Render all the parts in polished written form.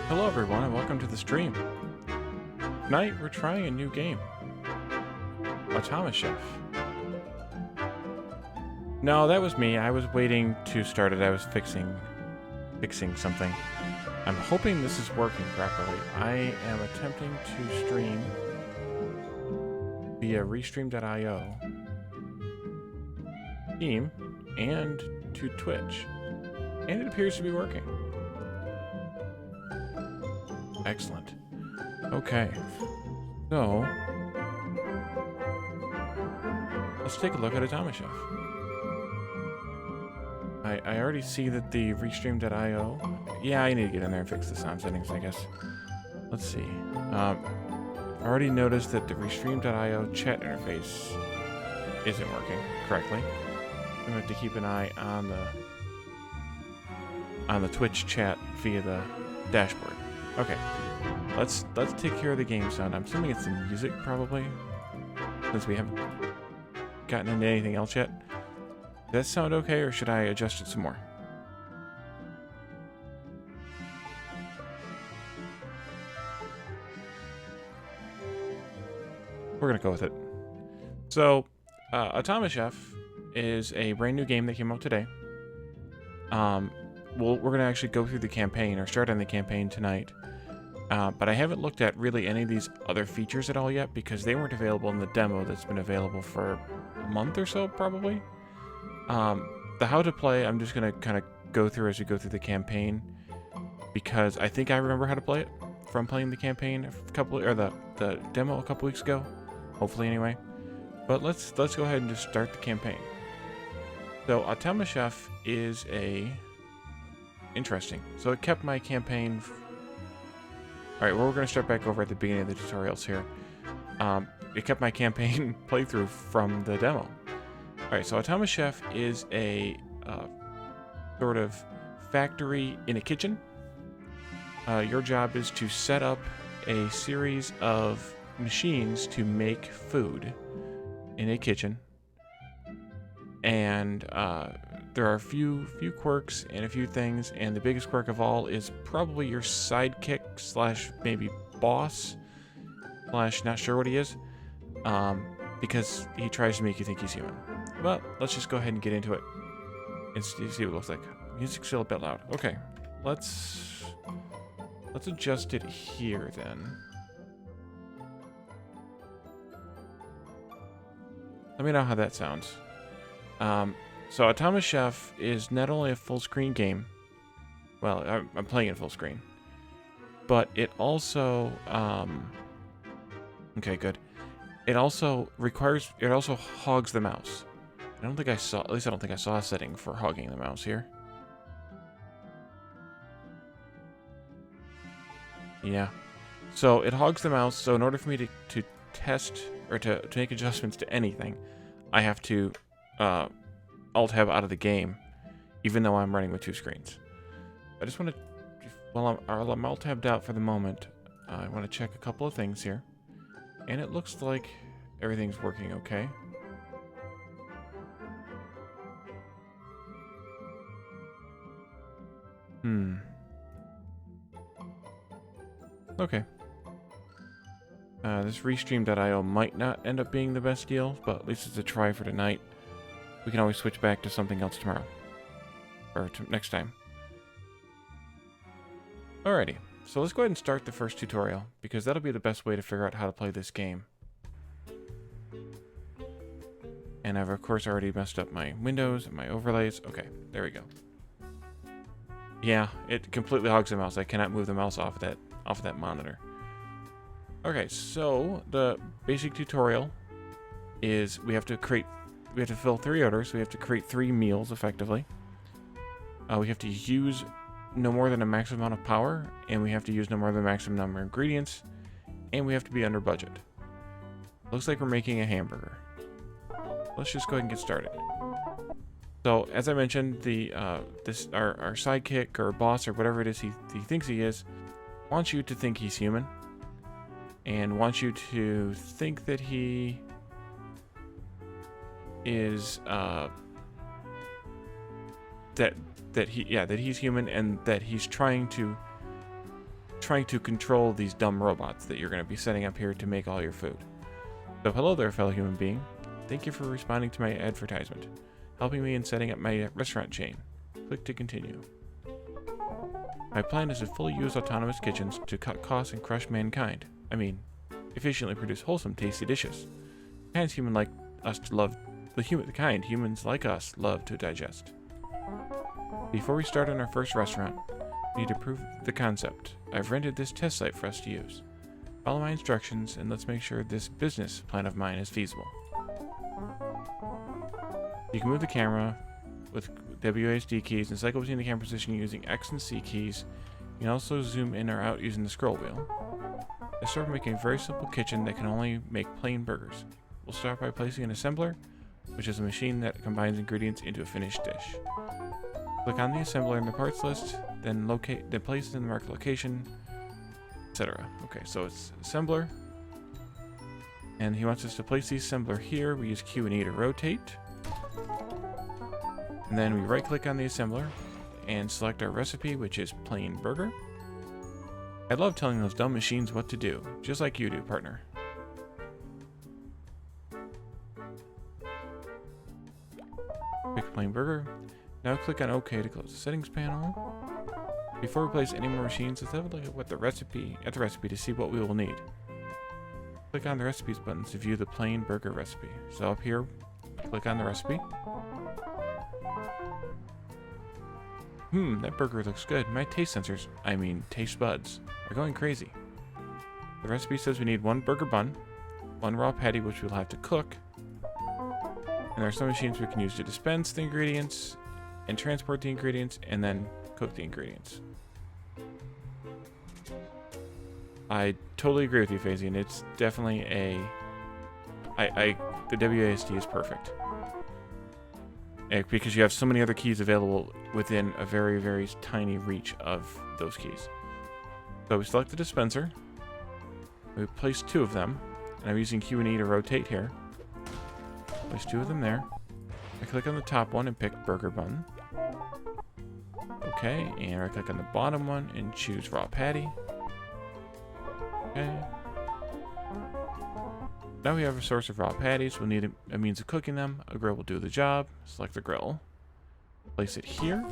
Hello everyone and welcome to the stream. Tonight we're trying a new game. Automachef. No, that was me. I was waiting to start it. I was fixing something. I'm hoping this is working properly. I am attempting to stream via restream.io, Steam, and to Twitch. And it appears to be working. Excellent. Okay. So, let's take a look at Automachef. I already see that the restream.io... Yeah, I need to get in there and fix the sound settings, I guess. Let's see. I already noticed that the restream.io chat interface isn't working correctly. I'm going to have to keep an eye on the Twitch chat via the dashboard. Okay. Let's take care of the game sound. I'm assuming it's the music, probably, since we haven't gotten into anything else yet. Does that sound okay, or should I adjust it some more? We're gonna go with it. So, Automachef is a brand new game that came out today. We're gonna actually go through the campaign, or start on the campaign tonight. But I haven't looked at really any of these other features at all yet, because they weren't available in the demo that's been available for a month or so, probably. The how to play, I'm just going to kind of go through as we go through the campaign, because I think I remember how to play it from playing the campaign the demo a couple weeks ago, hopefully anyway. But let's go ahead and just start the campaign. So Automachef is interesting. So it kept my campaign. Alright, well, we're going to start back over at the beginning of the tutorials here. It kept my campaign playthrough from the demo. Alright, so Automachef is a sort of factory in a kitchen. Your job is to set up a series of machines to make food in a kitchen. And there are a few quirks and a few things, and the biggest quirk of all is probably your sidekick slash maybe boss slash not sure what he is, because he tries to make you think he's human. But let's just go ahead and get into it and see what it looks like. Music's still a bit loud. Okay, let's adjust it here then. Let me know how that sounds. So Automachef is not only a full screen game. Well, I'm playing it full screen, but it also okay, good. It also hogs the mouse. I don't think I saw a setting for hogging the mouse here. Yeah. So it hogs the mouse, so in order for me to test or to make adjustments to anything, I have to Alt-Tab out of the game, even though I'm running with two screens. I just want to, while I'm Alt-Tabbed out for the moment, I want to check a couple of things here. And it looks like everything's working okay. Okay. This restream.io might not end up being the best deal, but at least it's a try for tonight. We can always switch back to something else tomorrow. Or next time. Alrighty, so let's go ahead and start the first tutorial, because that'll be the best way to figure out how to play this game. And I've of course already messed up my windows and my overlays. Okay, there we go. Yeah, it completely hogs the mouse. I cannot move the mouse off of that monitor. Okay, so the basic tutorial is we have to fill 3 orders. We have to create 3 meals effectively. We have to use no more than a maximum amount of power, and we have to use no more than a maximum number of ingredients, and we have to be under budget. Looks like we're making a hamburger. Let's just go ahead and get started. So, as I mentioned, our sidekick or boss or whatever it is he thinks he is, wants you to think he's human, and wants you to think that he is that he's human, and that he's trying to trying to control these dumb robots that you're going to be setting up here to make all your food. So hello there, fellow human being. Thank you for responding to my advertisement, helping me in setting up my restaurant chain. Click to continue. My plan is to fully use autonomous kitchens to cut costs and crush mankind. I mean, efficiently produce wholesome, tasty dishes. The kind humans like us love to digest. Before we start on our first restaurant, we need to prove the concept. I've rented this test site for us to use. Follow my instructions and let's make sure this business plan of mine is feasible. You can move the camera with WASD keys and cycle between the camera position using X and C keys. You can also zoom in or out using the scroll wheel. Let's start by making a very simple kitchen that can only make plain burgers. We'll start by placing an assembler, which is a machine that combines ingredients into a finished dish. Click on the assembler in the parts list, then place it in the marked location, etc. Okay, so it's assembler, and he wants us to place the assembler here. We use Q and E to rotate, and then we right-click on the assembler and select our recipe, which is plain burger. I love telling those dumb machines what to do, just like you do, partner. Pick plain burger. Now click on OK to close the settings panel. Before we place any more machines, let's have a look at the recipe to see what we will need. Click on the recipes buttons to view the plain burger recipe. So up here, click on the recipe. That burger looks good. My taste buds, are going crazy. The recipe says we need 1 burger bun, 1 raw patty which we'll have to cook, and there are some machines we can use to dispense the ingredients and transport the ingredients and then cook the ingredients. I totally agree with you, Fazian. It's definitely the WASD is perfect. Because you have so many other keys available within a very, very tiny reach of those keys. So we select the dispenser. We place 2 of them. And I'm using Q and E to rotate here. Place 2 of them there. I click on the top one and pick burger bun. Okay, and I click on the bottom one and choose raw patty. Okay. Now we have a source of raw patties. We'll need a means of cooking them. A grill will do the job. Select the grill. Place it here.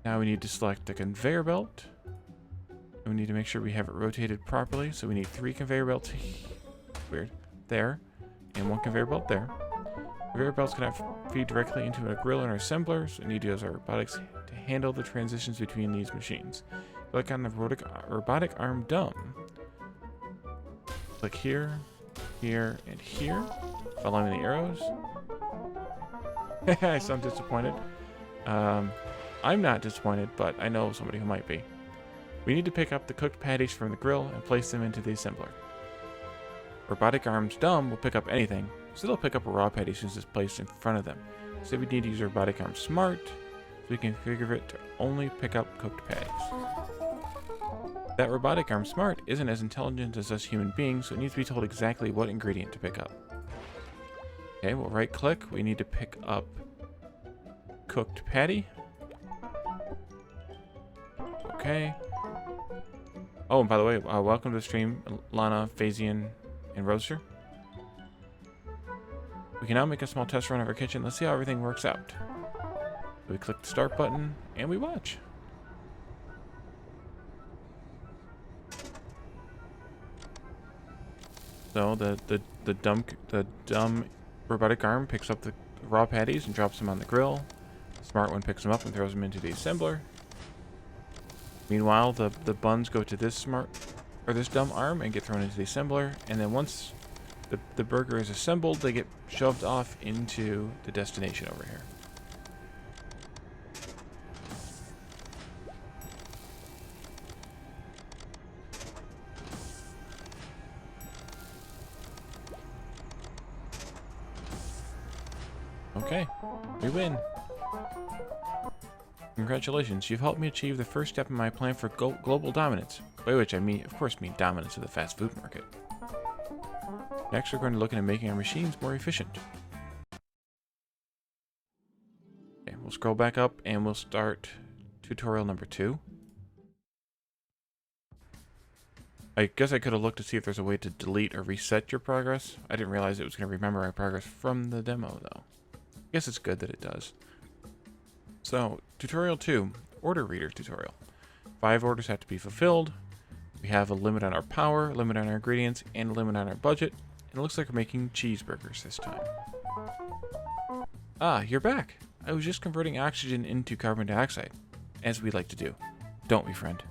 Now we need to select the conveyor belt. And we need to make sure we have it rotated properly. So we need 3 conveyor belts there. And 1 conveyor belt there. Conveyor belts cannot feed directly into a grill or assembler, so we need to use our robotics to handle the transitions between these machines. Click on the robotic arm dumb. Click here, here, and here, following the arrows. I sound disappointed. I'm not disappointed, but I know somebody who might be. We need to pick up the cooked patties from the grill and place them into the assembler. Robotic arms dumb will pick up anything, so they'll pick up a raw patty as soon as it's placed in front of them. So we need to use robotic arm smart, so we can configure it to only pick up cooked patties. That robotic arm smart isn't as intelligent as us human beings, so it needs to be told exactly what ingredient to pick up. Okay, we'll right click. We need to pick up cooked patty. Okay. Oh, and by the way, welcome to the stream, Lana, Fazian, and Roaster. We can now make a small test run of our kitchen. Let's see how everything works out. We click the start button and we watch. So the dumb robotic arm picks up the raw patties and drops them on the grill. The smart one picks them up and throws them into the assembler. Meanwhile, the buns go to this dumb arm and get thrown into the assembler, and then once the burger is assembled, they get shoved off into the destination over here. Okay, we win. Congratulations, you've helped me achieve the first step in my plan for global dominance, by which I mean, of course, dominance of the fast food market. Next, we're going to look into making our machines more efficient. Okay, we'll scroll back up and we'll start tutorial number 2. I guess I could have looked to see if there's a way to delete or reset your progress. I didn't realize it was going to remember my progress from the demo, though. I guess it's good that it does. So, tutorial 2, order reader tutorial. 5 orders have to be fulfilled. We have a limit on our power, limit on our ingredients, and a limit on our budget. And it looks like we're making cheeseburgers this time. Ah, you're back. I was just converting oxygen into carbon dioxide, as we like to do. Don't we, friend?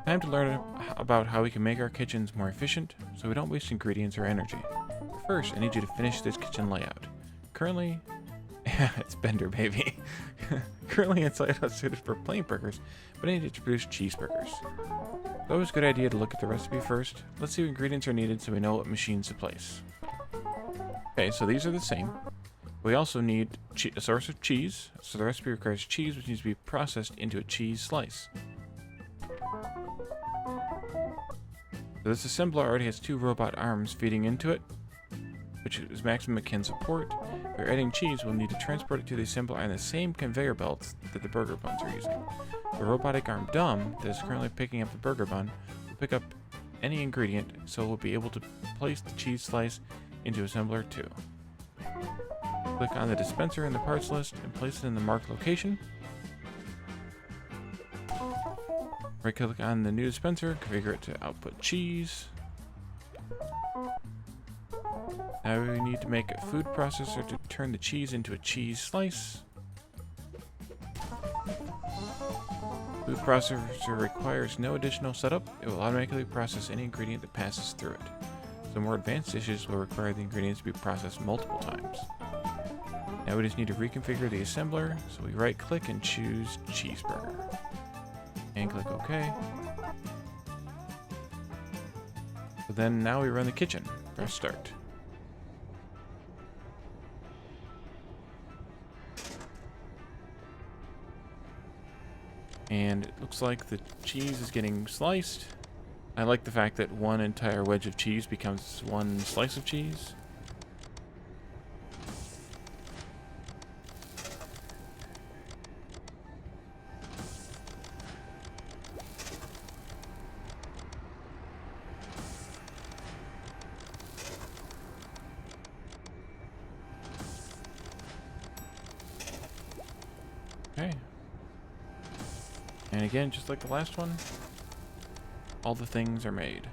Time to learn about how we can make our kitchens more efficient, so we don't waste ingredients or energy. But first, I need you to finish this kitchen layout. Currently, it's Bender, baby. Currently, it's layout suited for plain burgers, but I need it to produce cheeseburgers. It's always a good idea to look at the recipe first. Let's see what ingredients are needed so we know what machines to place. Okay, so these are the same. We also need a source of cheese, so the recipe requires cheese, which needs to be processed into a cheese slice. So this assembler already has 2 robot arms feeding into it, which is maximum it can support. If we're adding cheese, we'll need to transport it to the assembler on the same conveyor belts that the burger buns are using. The robotic arm dumb that is currently picking up the burger bun will pick up any ingredient, so we'll be able to place the cheese slice into assembler 2. Click on the dispenser in the parts list and place it in the marked location. Right click on the new dispenser, configure it to output cheese. Now we need to make a food processor to turn the cheese into a cheese slice. Food processor requires no additional setup. It will automatically process any ingredient that passes through it. Some more advanced dishes will require the ingredients to be processed multiple times. Now we just need to reconfigure the assembler, so we right click and choose cheeseburger. And click OK. So then now we run the kitchen. Press start. And it looks like the cheese is getting sliced. I like the fact that one entire wedge of cheese becomes one slice of cheese. Okay. And again, just like the last one, all the things are made.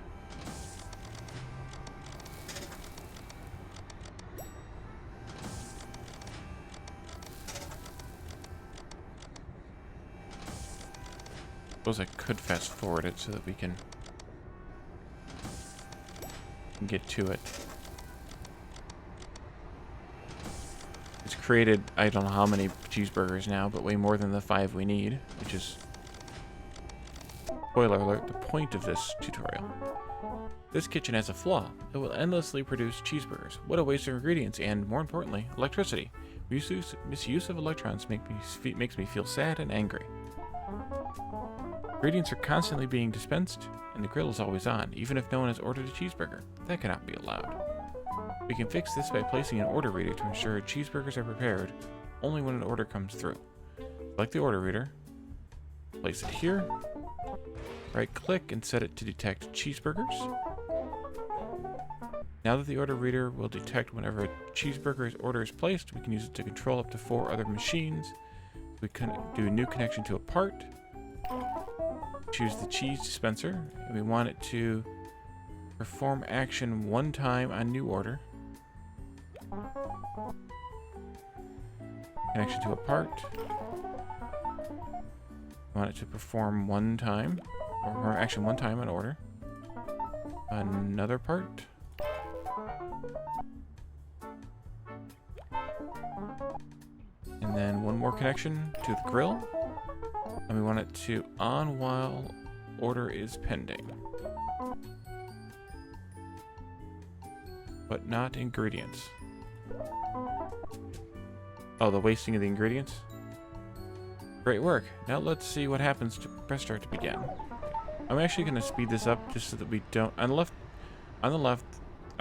Suppose I could fast forward it so that we can get to it. It's created, I don't know how many cheeseburgers now, but way more than the 5 we need, which is, spoiler alert, the point of this tutorial. This kitchen has a flaw. It will endlessly produce cheeseburgers. What a waste of ingredients and, more importantly, electricity. Misuse of electrons makes me feel sad and angry. Ingredients are constantly being dispensed, and the grill is always on, even if no one has ordered a cheeseburger. That cannot be allowed. We can fix this by placing an order reader to ensure cheeseburgers are prepared only when an order comes through. Select the order reader, place it here, right click and set it to detect cheeseburgers. Now that the order reader will detect whenever a cheeseburger's order is placed, we can use it to control up to 4 other machines. We can do a new connection to a part. Choose the cheese dispenser, and we want it to perform action 1 time on new order. Connection to a part. We want it to perform 1 time, or action 1 time on order. Another part. And then 1 more connection to the grill. And we want it to on while order is pending. But not ingredients. Oh, the wasting of the ingredients? Great work. Now let's see what happens to press start to begin. I'm actually going to speed this up just so that we don't... On the left,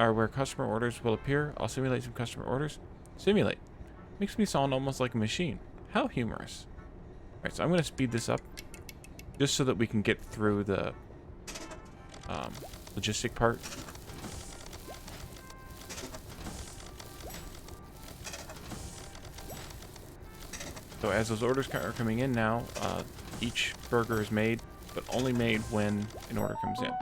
or where customer orders will appear. I'll simulate some customer orders. Simulate. Makes me sound almost like a machine. How humorous. Alright, so I'm going to speed this up just so that we can get through the logistic part. So as those orders are coming in now, each burger is made, but only made when an order comes in.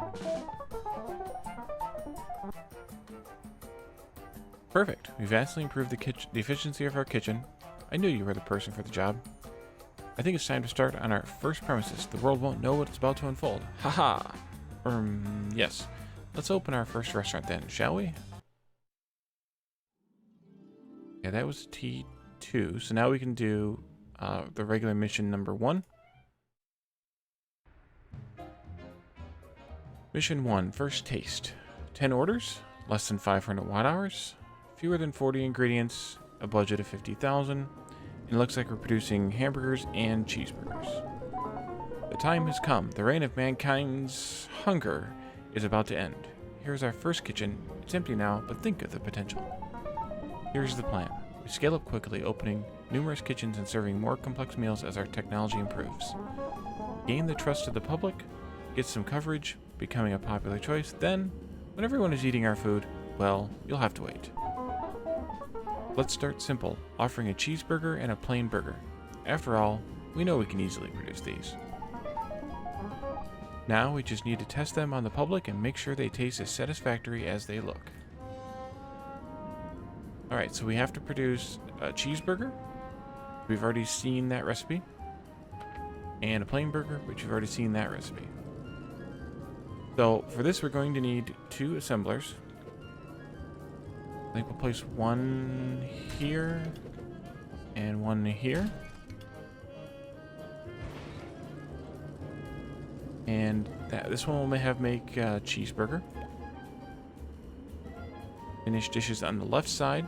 Perfect. We vastly improved the efficiency of our kitchen. I knew you were the person for the job. I think it's time to start on our first premises. The world won't know what is about to unfold. Haha. Yes. Let's open our first restaurant then, shall we? Yeah, that was T2. So now we can do the regular mission number 1. Mission 1, first taste. 10 orders, less than 500 watt hours, fewer than 40 ingredients, a budget of 50,000, and it looks like we're producing hamburgers and cheeseburgers. The time has come. The reign of mankind's hunger is about to end. Here's our first kitchen. It's empty now, but think of the potential. Here's the plan. We scale up quickly, opening numerous kitchens and serving more complex meals as our technology improves. Gain the trust of the public, get some coverage, becoming a popular choice, then, when everyone is eating our food, well, you'll have to wait. Let's start simple, offering a cheeseburger and a plain burger. After all, we know we can easily produce these. Now we just need to test them on the public and make sure they taste as satisfactory as they look. Alright, so we have to produce a cheeseburger. We've already seen that recipe. And a plain burger, which we've already seen that recipe. So for this we're going to need 2 assemblers. I think we'll place one here and one here. And this one will have make cheeseburger. Finished dishes on the left side.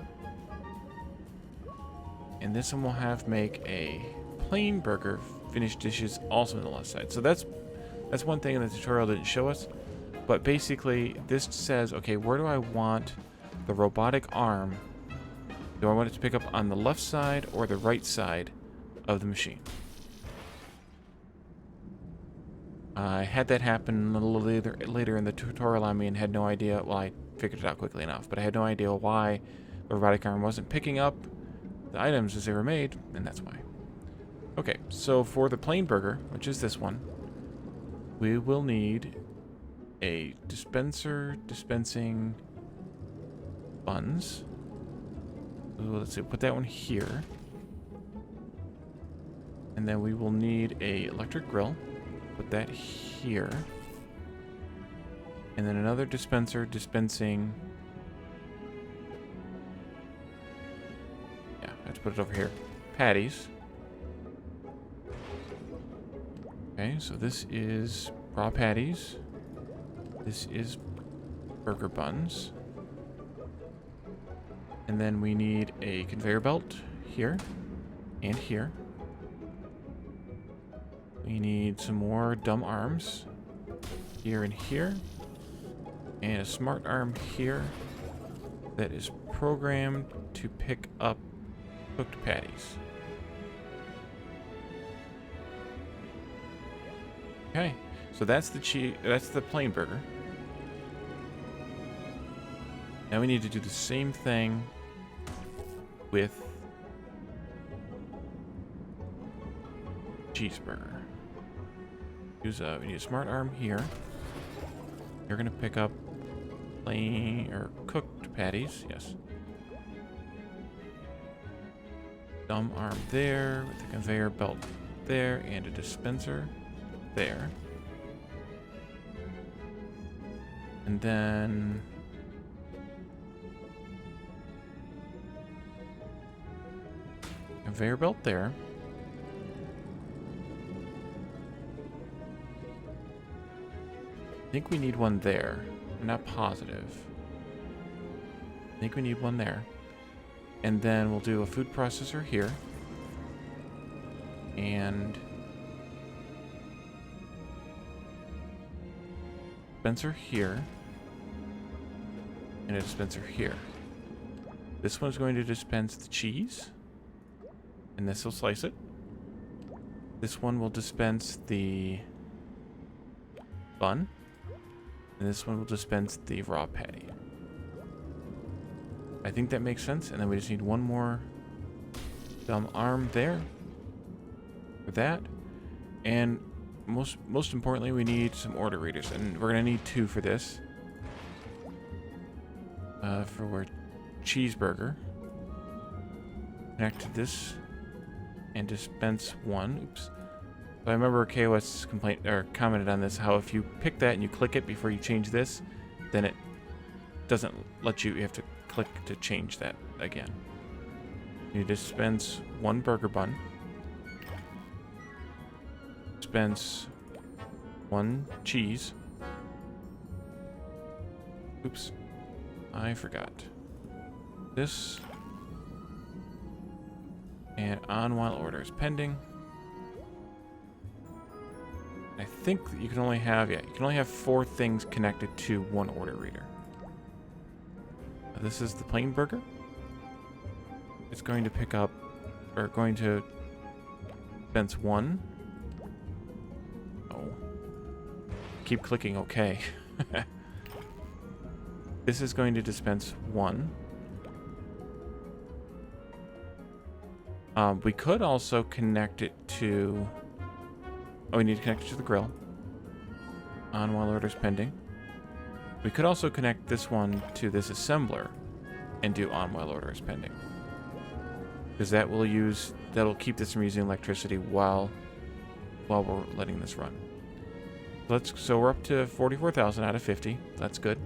And this one will have make a plain burger. Finished dishes also on the left side. So that's one thing in the tutorial that didn't show us. But basically this says, okay, where do I want the robotic arm? Do I want it to pick up on the left side or the right side of the machine? I had that happen a little later in the tutorial on me and had no idea. Well, I figured it out quickly enough, but I had no idea why the robotic arm wasn't picking up the items as they were made, and that's why. Okay, so for the plain burger, which is this one, we will need a dispenser dispensing buns. So let's see, put that one here. And then we will need a electric grill. Put that here. And then another dispenser dispensing. Yeah, I have to put it over here. Patties. Okay, so this is raw patties. This is burger buns. And then we need a conveyor belt here and here. We need some more dumb arms here and here. And a smart arm here that is programmed to pick up cooked patties. Okay, so that's the plain burger. Now we need to do the same thing with cheeseburger. We need a smart arm here. You're gonna pick up plain or cooked patties, yes. Dumb arm there with a conveyor belt there and a dispenser there. And then conveyor belt there. I think we need one there. I'm not positive. I think we need one there. And then we'll do a food processor here. And dispenser here. and a dispenser here. This one's going to dispense the cheese, and this will slice it. This one will dispense the bun, and this one will dispense the raw patty. I think that makes sense, and then we just need one more dumb arm there for that. And most importantly, we need some order readers, and we're gonna need 2 for this. For our cheeseburger. Connect to this and dispense 1. Oops. So I remember KOS commented on this, how if you pick that and you click it before you change this, then it doesn't let you. You have to click to change that again. You dispense 1 burger bun. Dispense 1 cheese. Oops. I forgot. This. And on while orders pending. I think that you can only have, you can only have 4 things connected to 1 order reader. This is the plain burger. It's going to pick up, or going to dispense 1. Oh. Keep clicking OK. This is going to dispense 1. We could also connect it to... Oh, we need to connect it to the grill. On while orders pending. We could also connect this one to this assembler and do on while orders pending. Because that'll keep this from using electricity while we're letting this run. So we're up to 44,000 out of 50. That's good.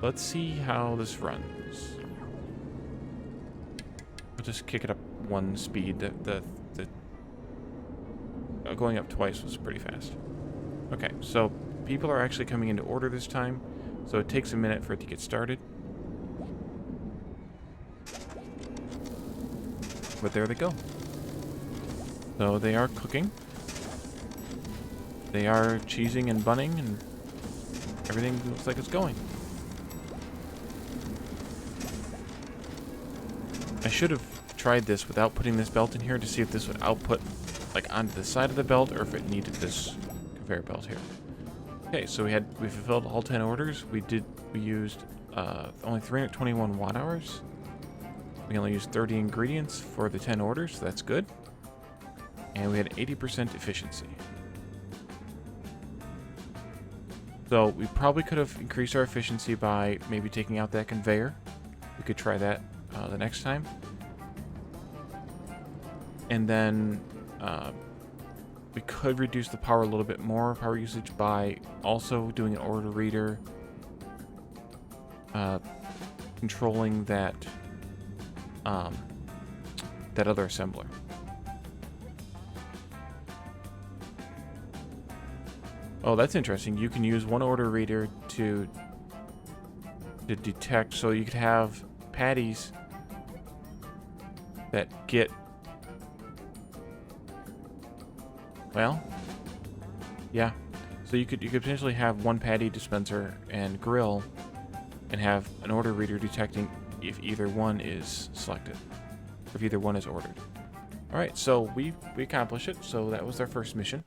Let's see how this runs. We'll just kick it up 1 speed. Going up twice was pretty fast. Okay, so people are actually coming into order this time, so it takes a minute for it to get started. But there they go. So they are cooking. They are cheesing and bunning, and everything looks like it's going. I should have tried this without putting this belt in here to see if this would output like onto the side of the belt or if it needed this conveyor belt here. Okay, so we fulfilled all 10 orders. We used only 321 watt hours. We only used 30 ingredients for the 10 orders, so that's good. And we had 80% efficiency. So we probably could have increased our efficiency by maybe taking out that conveyor. We could try that the next time. And then we could reduce the power a little bit more, power usage, by also doing an order reader, controlling that other assembler. Oh, that's interesting. You can use one order reader to detect, so you could have patties that get, well, yeah. So you could potentially have one patty dispenser and grill and have an order reader detecting if either one is selected, or if either one is ordered. All right, so we accomplished it. So that was our first mission.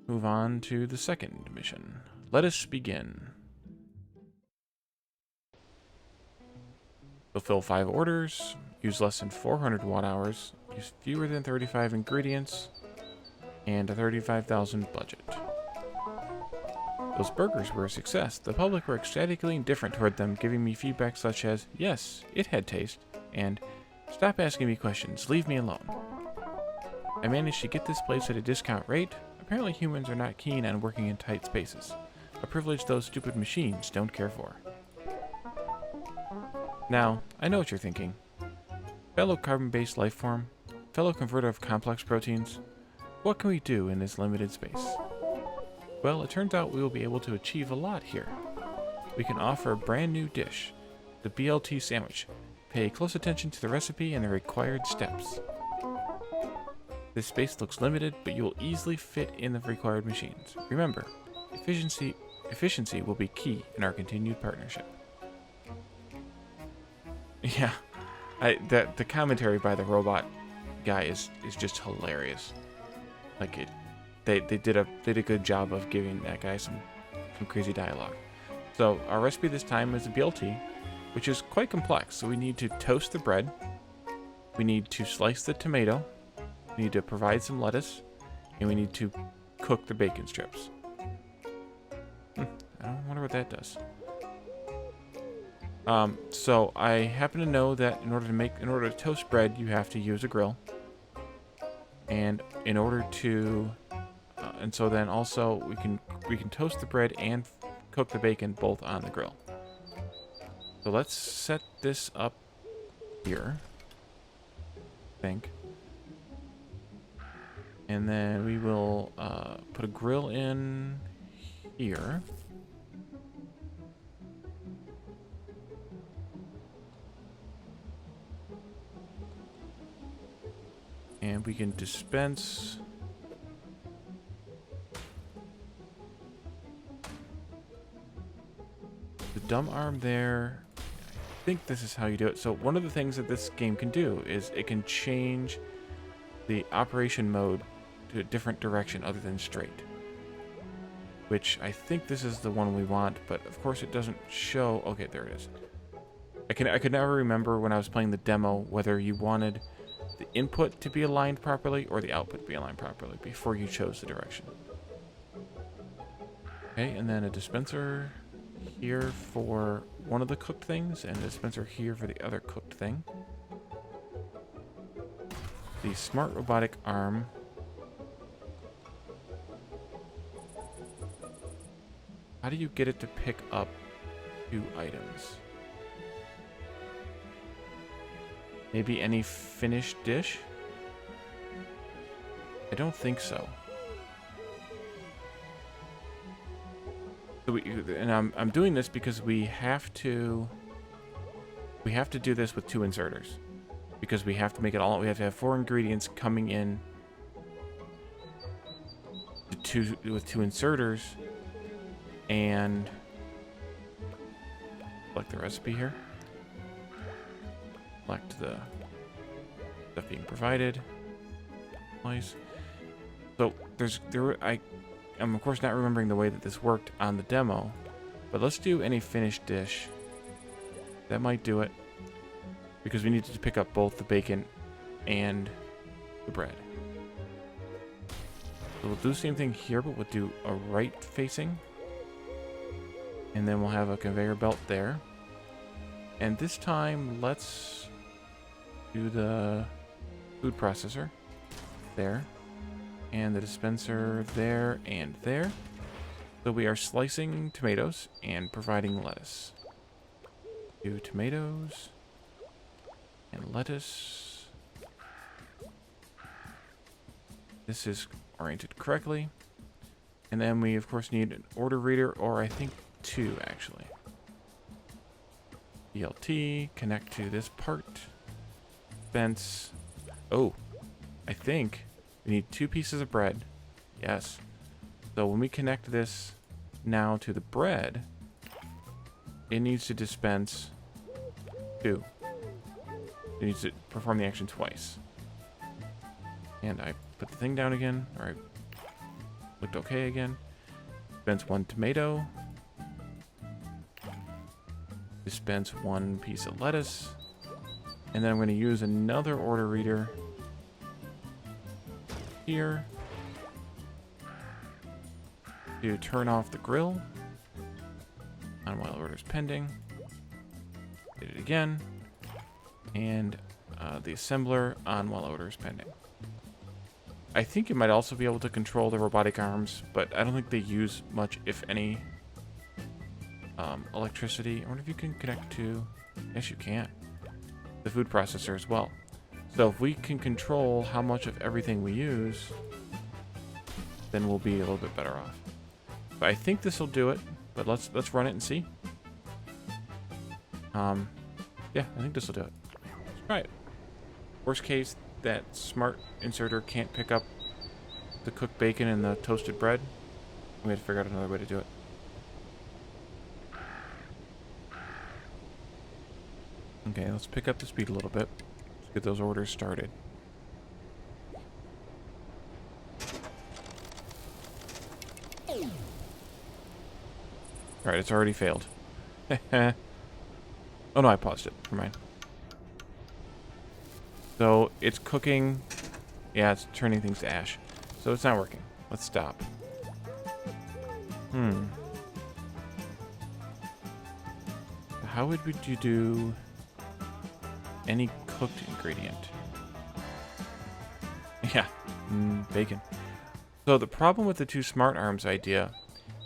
Move on to the second mission. Let us begin. Fulfill 5 orders, use less than 400 watt hours, use fewer than 35 ingredients, and a 35,000 budget. Those burgers were a success. The public were ecstatically indifferent toward them, giving me feedback such as, yes, it had taste, and stop asking me questions, leave me alone. I managed to get this place at a discount rate. Apparently humans are not keen on working in tight spaces, a privilege those stupid machines don't care for. Now, I know what you're thinking. Fellow carbon-based life form, fellow converter of complex proteins, what can we do in this limited space? Well, it turns out we will be able to achieve a lot here. We can offer a brand new dish, the BLT sandwich. Pay close attention to the recipe and the required steps. This space looks limited, but you will easily fit in the required machines. Remember, efficiency efficiency will be key in our continued partnership. Yeah, the commentary by the robot guy is just hilarious. Like they did a good job of giving that guy some crazy dialogue. So our recipe this time is a BLT, which is quite complex. So we need to toast the bread, we need to slice the tomato, we need to provide some lettuce, and we need to cook the bacon strips. I wonder what that does. So I happen to know that in order to toast bread, you have to use a grill, and in order to, and so then also we can toast the bread and cook the bacon both on the grill. So let's set this up here, I think, and then we will put a grill in here. And we can dispense the dumb arm there. I think this is how you do it. So one of the things that this game can do is it can change the operation mode to a different direction other than straight. Which I think this is the one we want, but of course it doesn't show. Okay, there it is. I could never remember when I was playing the demo whether you wanted the input to be aligned properly or the output to be aligned properly before you chose the direction. Okay, and then a dispenser here for one of the cooked things and a dispenser here for the other cooked thing. The smart robotic arm. How do you get it to pick up 2 items? Maybe any finished dish? I don't think so. So I'm doing this because we have to do this with 2 inserters, because we have to make it all. We have to have 4 ingredients coming in with 2 inserters, and select the recipe here. Select the stuff being provided. Nice. So I'm of course not remembering the way that this worked on the demo, but let's do any finished dish. That might do it, because we need to pick up both the bacon and the bread. So we'll do the same thing here, but we'll do a right facing, and then we'll have a conveyor belt there. And this time, let's do the food processor there, and the dispenser there and there. So we are slicing tomatoes and providing lettuce. Do tomatoes and lettuce. This is oriented correctly. And then we of course need an order reader, or I think 2 actually. BLT, connect to this part. Dispense. Oh, I think we need 2 pieces of bread. Yes. So when we connect this now to the bread, it needs to dispense 2. It needs to perform the action twice. And I put the thing down again, or I clicked OK again. Dispense 1 tomato. Dispense 1 piece of lettuce. And then I'm going to use another order reader here to turn off the grill on while orders pending. Did it again. And the assembler on while orders pending. I think you might also be able to control the robotic arms, but I don't think they use much, if any, electricity. I wonder if you can connect to... Yes, you can. The food processor as well. So if we can control how much of everything we use, then we'll be a little bit better off. But I think this will do it, but let's run it and see. Yeah, I think this will do it. Let's try it. Worst case, that smart inserter can't pick up the cooked bacon and the toasted bread. We have to figure out another way to do it. Okay, let's pick up the speed a little bit. Let's get those orders started. Alright, it's already failed. Oh no, I paused it. Never mind. So, it's cooking. Yeah, it's turning things to ash. So it's not working. Let's stop. How would you do any cooked ingredient? Yeah, bacon. So the problem with the 2 smart arms idea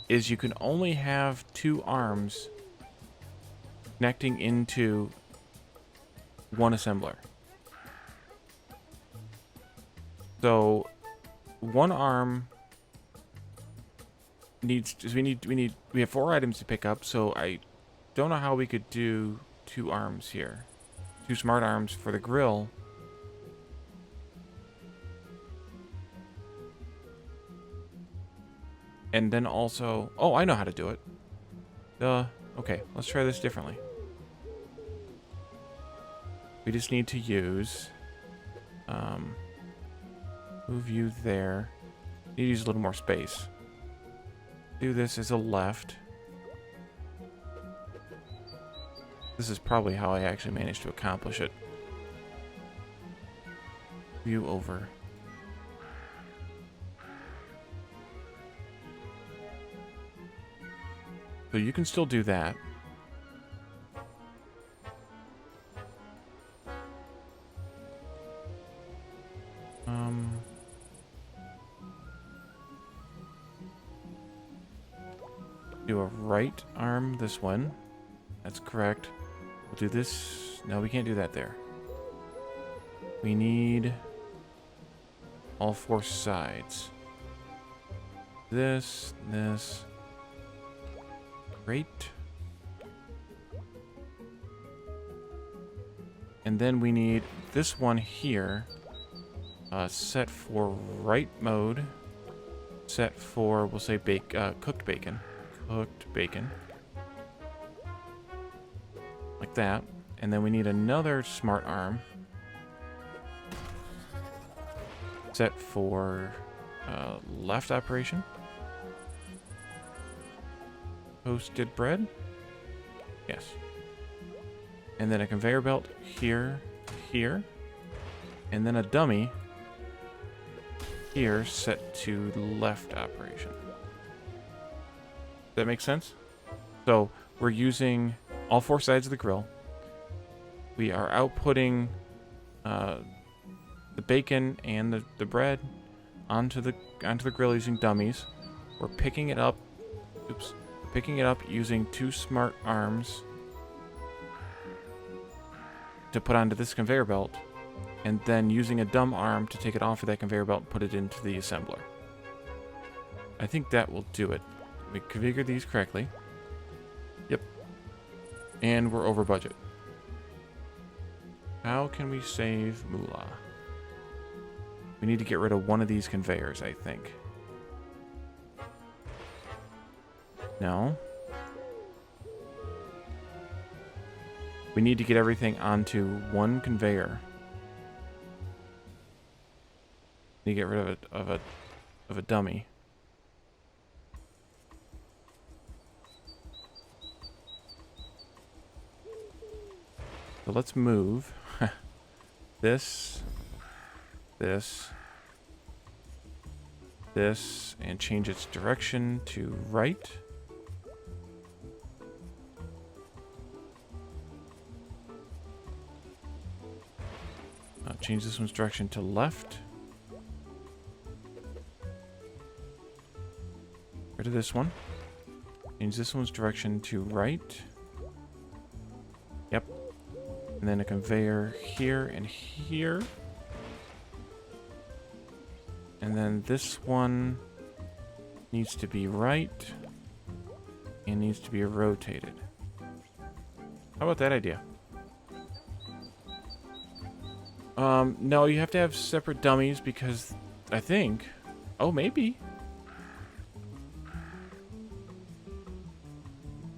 is you can only have 2 arms connecting into one assembler. So one arm needs, we have 4 items to pick up, so I don't know how we could do 2 arms here. 2 smart arms for the grill. And then also, oh, I know how to do it. Okay, let's try this differently. We just need to use, move you there. Need to use a little more space. Do this as a left. This is probably how I actually managed to accomplish it. View over. So you can still do that. Do a right arm this one. That's correct. We'll do this. No, we can't do that there. We need all 4 sides. This. Great. And then we need this one here. Set for right mode. Set for, we'll say, cooked bacon. Cooked bacon. Like that. And then we need another smart arm. Set for left operation. Toasted bread. Yes. And then a conveyor belt here, here. And then a dummy here set to left operation. Does that make sense? So we're using all 4 sides of the grill. We are outputting the bacon and the bread onto the grill using dummies. We're picking it up. Oops. Picking it up using 2 smart arms to put onto this conveyor belt, and then using a dumb arm to take it off of that conveyor belt and put it into the assembler. I think that will do it. We configure these correctly. Yep. And we're over budget. How can we save moolah? We need to get rid of one of these conveyors, I think. No. We need to get everything onto one conveyor. Need to get rid of a dummy. So let's move this, and change its direction to right. Change this one's direction to left. Rid of this one. Change this one's direction to right. Yep. And then a conveyor here and here. And then this one needs to be right and needs to be rotated. How about that idea? No, you have to have separate dummies because I think... Oh, maybe.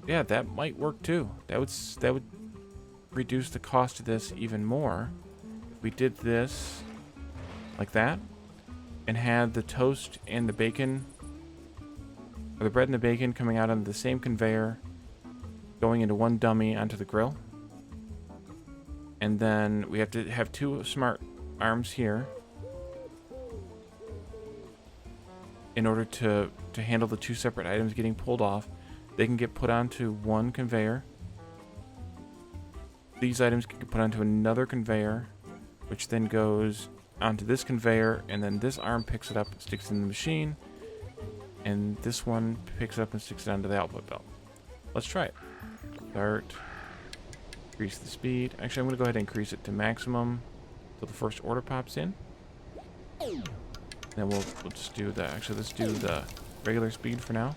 Yeah, that might work too. That would reduce the cost of this even more if we did this like that and had the toast and the bacon, or the bread and the bacon coming out on the same conveyor, going into one dummy onto the grill. And then we have to have two smart arms here in order to handle the two separate items getting pulled off. They can get put onto one conveyor. These items can get put onto another conveyor, which then goes onto this conveyor, and then this arm picks it up and sticks it in the machine, and this one picks it up and sticks it onto the output belt. Let's try it. Start. Increase the speed. Actually, I'm going to go ahead and increase it to maximum until the first order pops in. Then we'll just do the, actually let's do the regular speed for now.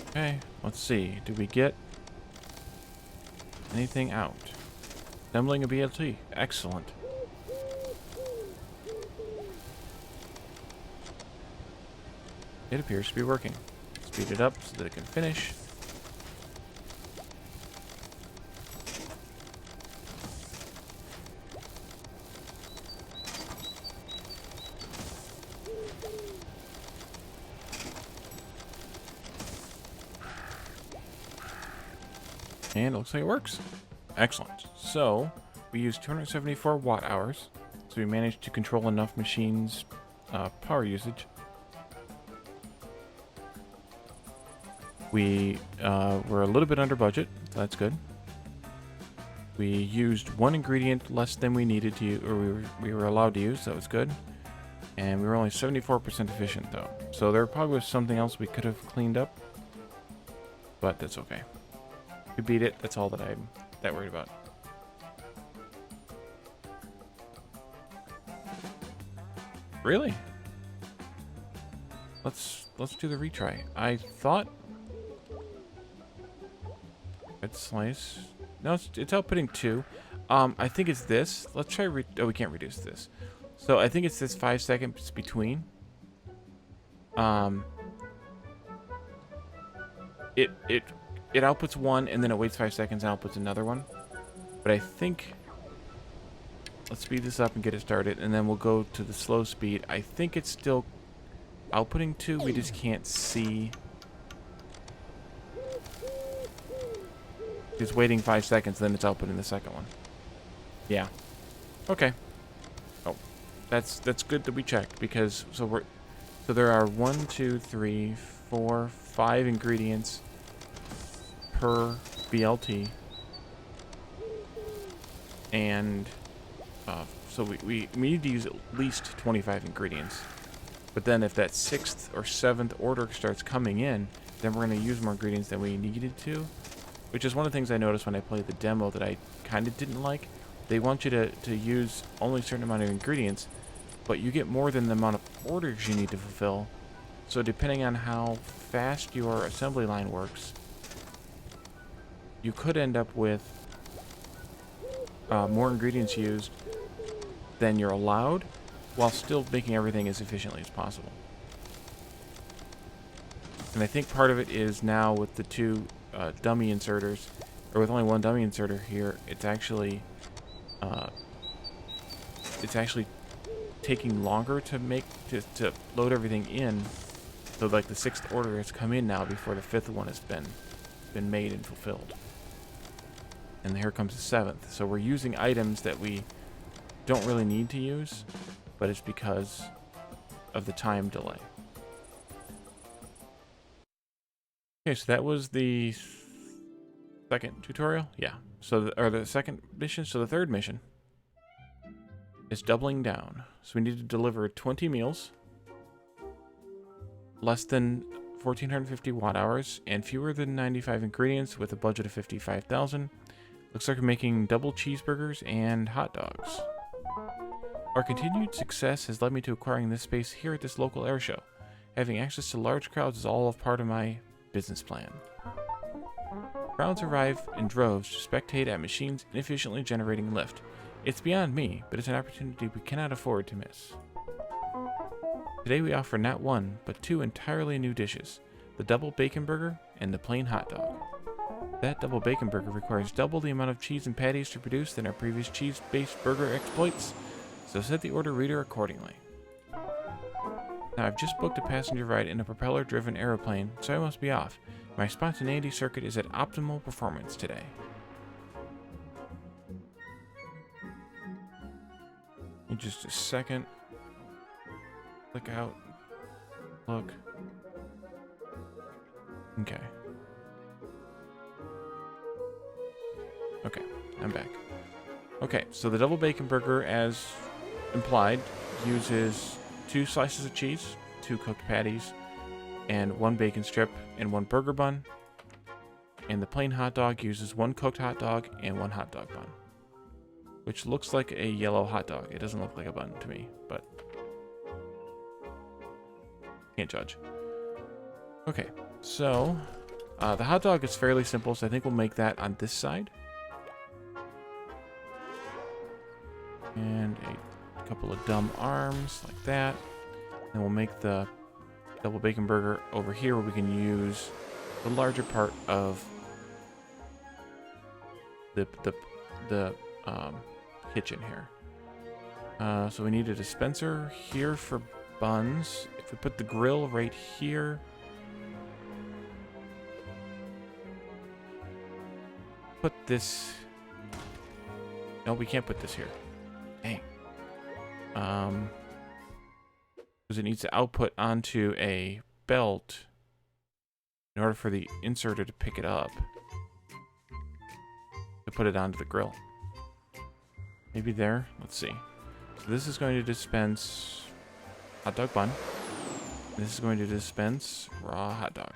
Okay, let's see. Did we get anything out? Assembling a BLT. Excellent. It appears to be working. Speed it up so that it can finish. And it looks like it works. Excellent. So, we used 274 watt hours. So we managed to control enough machines' power usage. We were a little bit under budget, so that's good. We used one ingredient less than we needed to, or we were allowed to use, so that was good. And we were only 74% efficient, though. So there probably was something else we could have cleaned up, but that's okay. We beat it. That's all that I'm that worried about. Really? Let's do the retry. I thought red slice. No, it's outputting 2. I think it's this. Let's try. Oh, we can't reduce this. So I think it's this 5 seconds between. It outputs 1 and then it waits 5 seconds and outputs another one. But I think, let's speed this up and get it started, and then we'll go to the slow speed. I think it's still outputting 2. We just can't see. It's waiting 5 seconds, then it's outputting the second one. Yeah. Okay. Oh, that's good that we checked, because so there are 1, 2, 3, 4, 5 ingredients per BLT, and so we need to use at least 25 ingredients. But then if that 6th or 7th order starts coming in, then we're going to use more ingredients than we needed to, which is one of the things I noticed when I played the demo that I kind of didn't like. They want you to use only a certain amount of ingredients, but you get more than the amount of orders you need to fulfill. So depending on how fast your assembly line works, you could end up with more ingredients used than you're allowed, while still making everything as efficiently as possible. And I think part of it is now with the 2 dummy inserters, or with only 1 dummy inserter here, it's actually taking longer to to load everything in. So like the 6th order has come in now before the 5th one has been made and fulfilled. And here comes the 7th. So we're using items that we don't really need to use, but it's because of the time delay. Okay, so that was the 2nd tutorial? Yeah. So, or the 2nd mission. So the 3rd mission is doubling down. So we need to deliver 20 meals, less than 1,450 watt hours, and fewer than 95 ingredients with a budget of 55,000. Looks like we're making double cheeseburgers and hot dogs. Our continued success has led me to acquiring this space here at this local air show. Having access to large crowds is all a part of my business plan. Crowds arrive in droves to spectate at machines inefficiently generating lift. It's beyond me, but it's an opportunity we cannot afford to miss. Today we offer not 1, but 2 entirely new dishes. the double bacon burger, and the plain hot dog. That double bacon burger requires double the amount of cheese and patties to produce than our previous cheese-based burger exploits, so set the order reader accordingly. Now, I've just booked a passenger ride in a propeller-driven aeroplane, so I must be off. My spontaneity circuit is at optimal performance today. In just a second. Click out. Look. Okay. Okay, I'm back. Okay, so the double bacon burger, as implied, uses 2 slices of cheese, 2 cooked patties, and 1 bacon strip and 1 burger bun. And the plain hot dog uses 1 cooked hot dog and 1 hot dog bun, which looks like a yellow hot dog. It doesn't look like a bun to me, but can't judge. Okay, so the hot dog is fairly simple, so I think we'll make that on this side. And a couple of dumb arms like that. And we'll make the double bacon burger over here where we can use the larger part of the kitchen here. So we need a dispenser here for buns. If we put the grill right here, put this. No, we can't put this here. Dang. Because it needs to output onto a belt in order for the inserter to pick it up to put it onto the grill. Maybe there. Let's see. So this is going to dispense hot dog bun. This is going to dispense raw hot dog.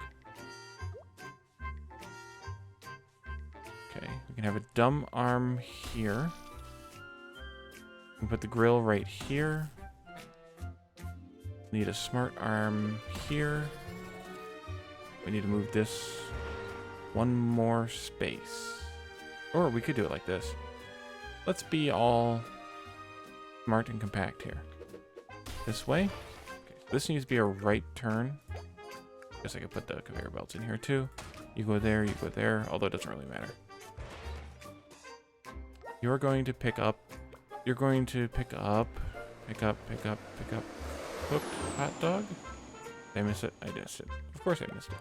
Okay, we can have a dumb arm here. We can put the grill right here. Need a smart arm here. We need to move this 1 more space. Or we could do it like this. Let's be all smart and compact here. This way. Okay, so this needs to be a right turn. Guess I could put the conveyor belts in here too. You go there, although it doesn't really matter. You're going to pick up cooked hot dog. Did I miss it? I missed it. Of course I missed it.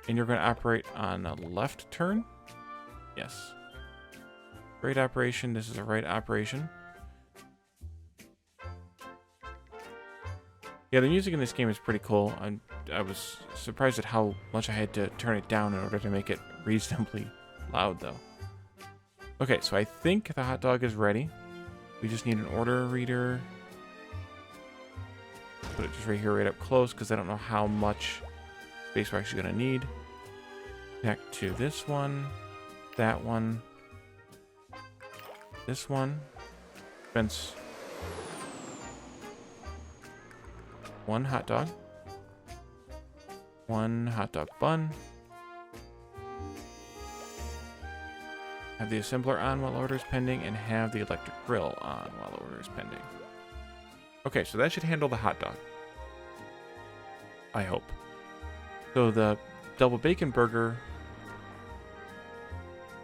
And you're going to operate on a left turn? Yes. Right operation. This is a right operation. Yeah, the music in this game is pretty cool. I was surprised at how much I had to turn it down in order to make it reasonably loud, though. Okay, so I think the hot dog is ready. We just need an order reader. Put it just right here, right up close, because I don't know how much space we're actually going to need. Connect to this one, that one, this one. Dispense 1 hot dog, 1 hot dog bun. Have the assembler on while order is pending, and have the electric grill on while order is pending. Okay, so that should handle the hot dog. I hope. So the double bacon burger,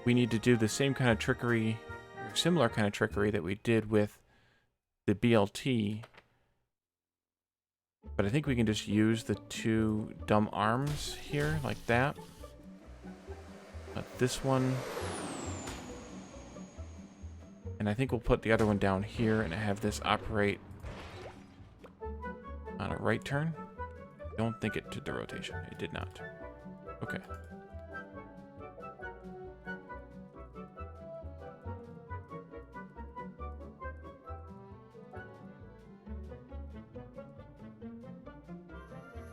we need to do the same kind of trickery, or similar kind of trickery that we did with the BLT. But I think we can just use the 2 dumb arms here, like that. This one. And I think we'll put the other one down here and have this operate on a right turn. I don't think it did the rotation. It did not. Okay.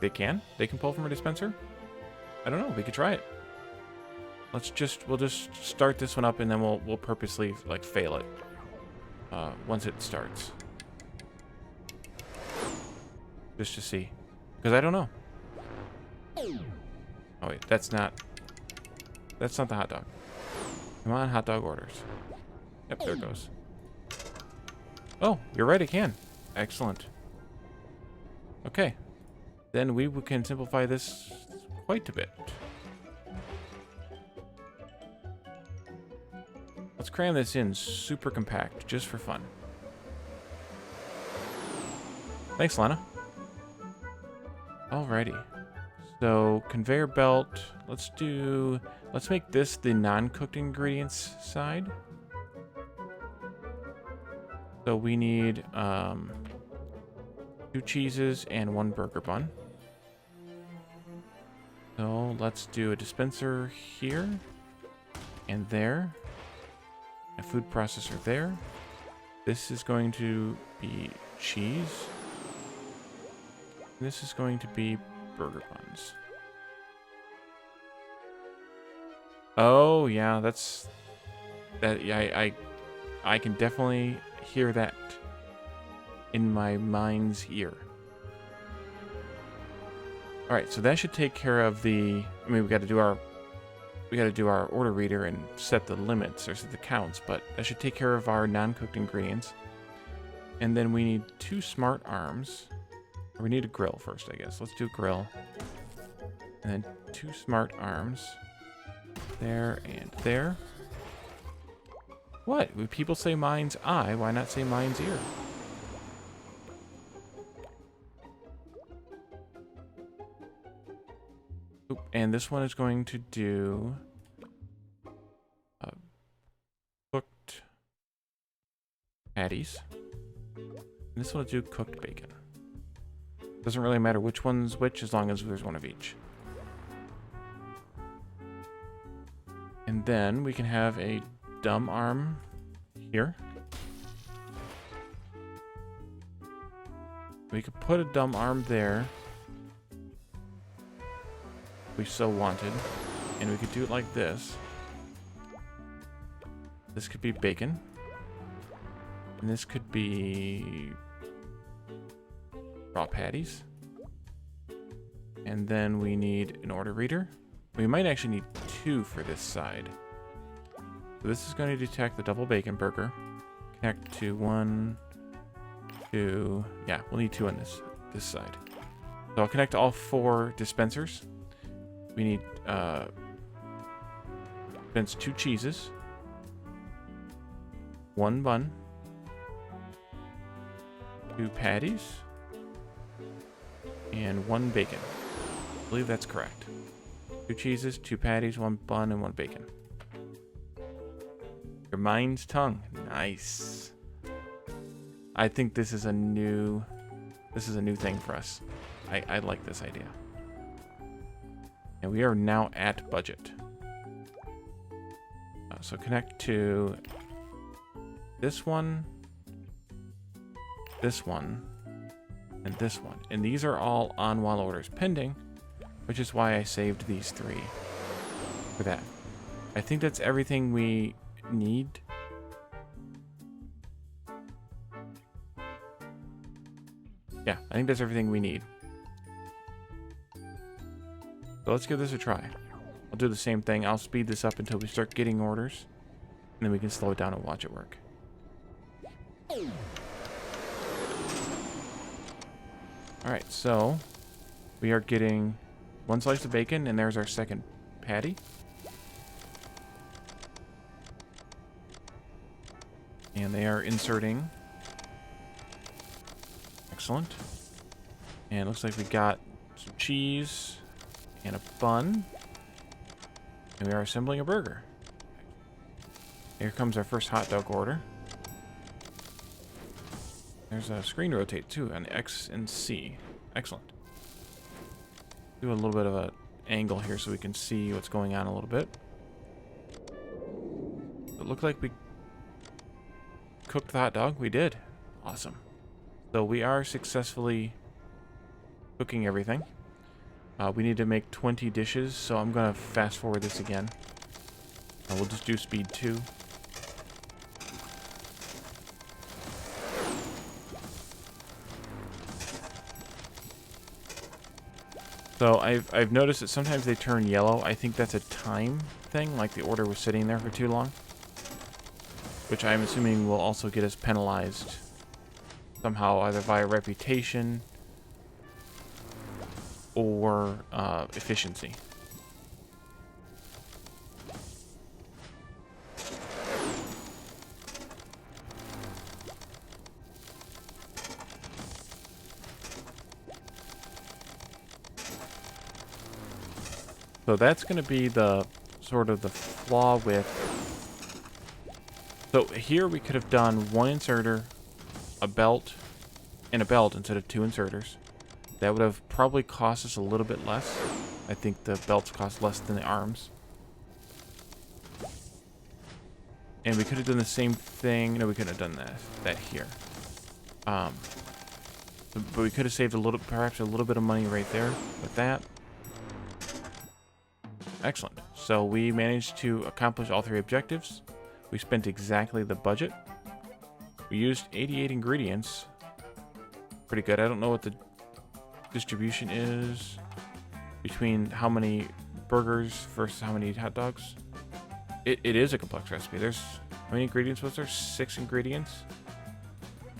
They can? They can pull from a dispenser? I don't know. We could try it. We'll just start this one up, and then we'll purposely like fail it once it starts, just to see, because I don't know. Oh wait, that's not the hot dog. Come on, hot dog orders. Yep, there it goes. Oh, you're right, it can. Excellent. Okay, then we can simplify this quite a bit. Let's cram this in super compact, just for fun. Thanks, Lana. Alrighty. So, conveyor belt. Let's make this the non-cooked ingredients side. So we need 2 cheeses and 1 burger bun. So let's do a dispenser here and there. A food processor there. This is going to be cheese. And this is going to be burger buns. Oh yeah, yeah, I can definitely hear that in my mind's ear. All right, so that should take care of the. I mean, we got to do our order reader and set the limits or set the counts, but that should take care of our non-cooked ingredients. And then we need 2 smart arms. Or we need a grill first, I guess. Let's do grill. And then 2 smart arms. There and there. What? When people say mind's eye, why not say mind's ear? Oop, and this one is going to do cooked patties. And this one will do cooked bacon. Doesn't really matter which one's which as long as there's one of each. And then we can have a dumb arm here. We could put a dumb arm there if we so wanted. And we could do it like this. This could be bacon. And this could be raw patties. And then we need an order reader. We might actually need 2 for this side. So this is going to detect the double bacon burger. Connect to 1, 2. Yeah, we'll need 2 on this side. So I'll connect to all 4 dispensers. We need dispense 2 cheeses, 1 bun, 2 patties, and 1 bacon. I believe that's correct. 2 cheeses, 2 patties, 1 bun, and 1 bacon. Your mind's tongue. Nice. I think this is a new thing for us. I like this idea. And we are now at budget. So connect to this one, and this one. And these are all on while orders pending, which is why I saved these 3 for that. I think that's everything we need. Yeah, I think that's everything we need. So let's give this a try. I'll do the same thing. I'll speed this up until we start getting orders, and then we can slow it down and watch it work. Alright, so we are getting 1 slice of bacon, and there's our second patty. And they are inserting. Excellent. And it looks like we got some cheese and a bun. And we are assembling a burger. Here comes our first hot dog order. There's a screen rotate too on X and C. Excellent. Do a little bit of an angle here so we can see what's going on a little bit. It looked like we cooked the hot dog. We did. Awesome. So we are successfully cooking everything. We need to make 20 dishes, so I'm going to fast forward this again. We'll just do speed 2. So I've noticed that sometimes they turn yellow. I think that's a time thing, like the order was sitting there for too long. Which I'm assuming will also get us penalized somehow, either via reputation or efficiency. So that's going to be the sort of the flaw with. So here we could have done one inserter, a belt, and a belt instead of two inserters. That would have probably cost us a little bit less. I think the belts cost less than the arms. And we could have done the same thing. No, we couldn't have done that here. But we could have saved perhaps a little bit of money right there with that. Excellent. So we managed to accomplish all three objectives. We spent exactly the budget. We used 88 ingredients. Pretty good. I don't know what the distribution is between how many burgers versus how many hot dogs. It is a complex recipe. There's, how many ingredients was there? 6 ingredients?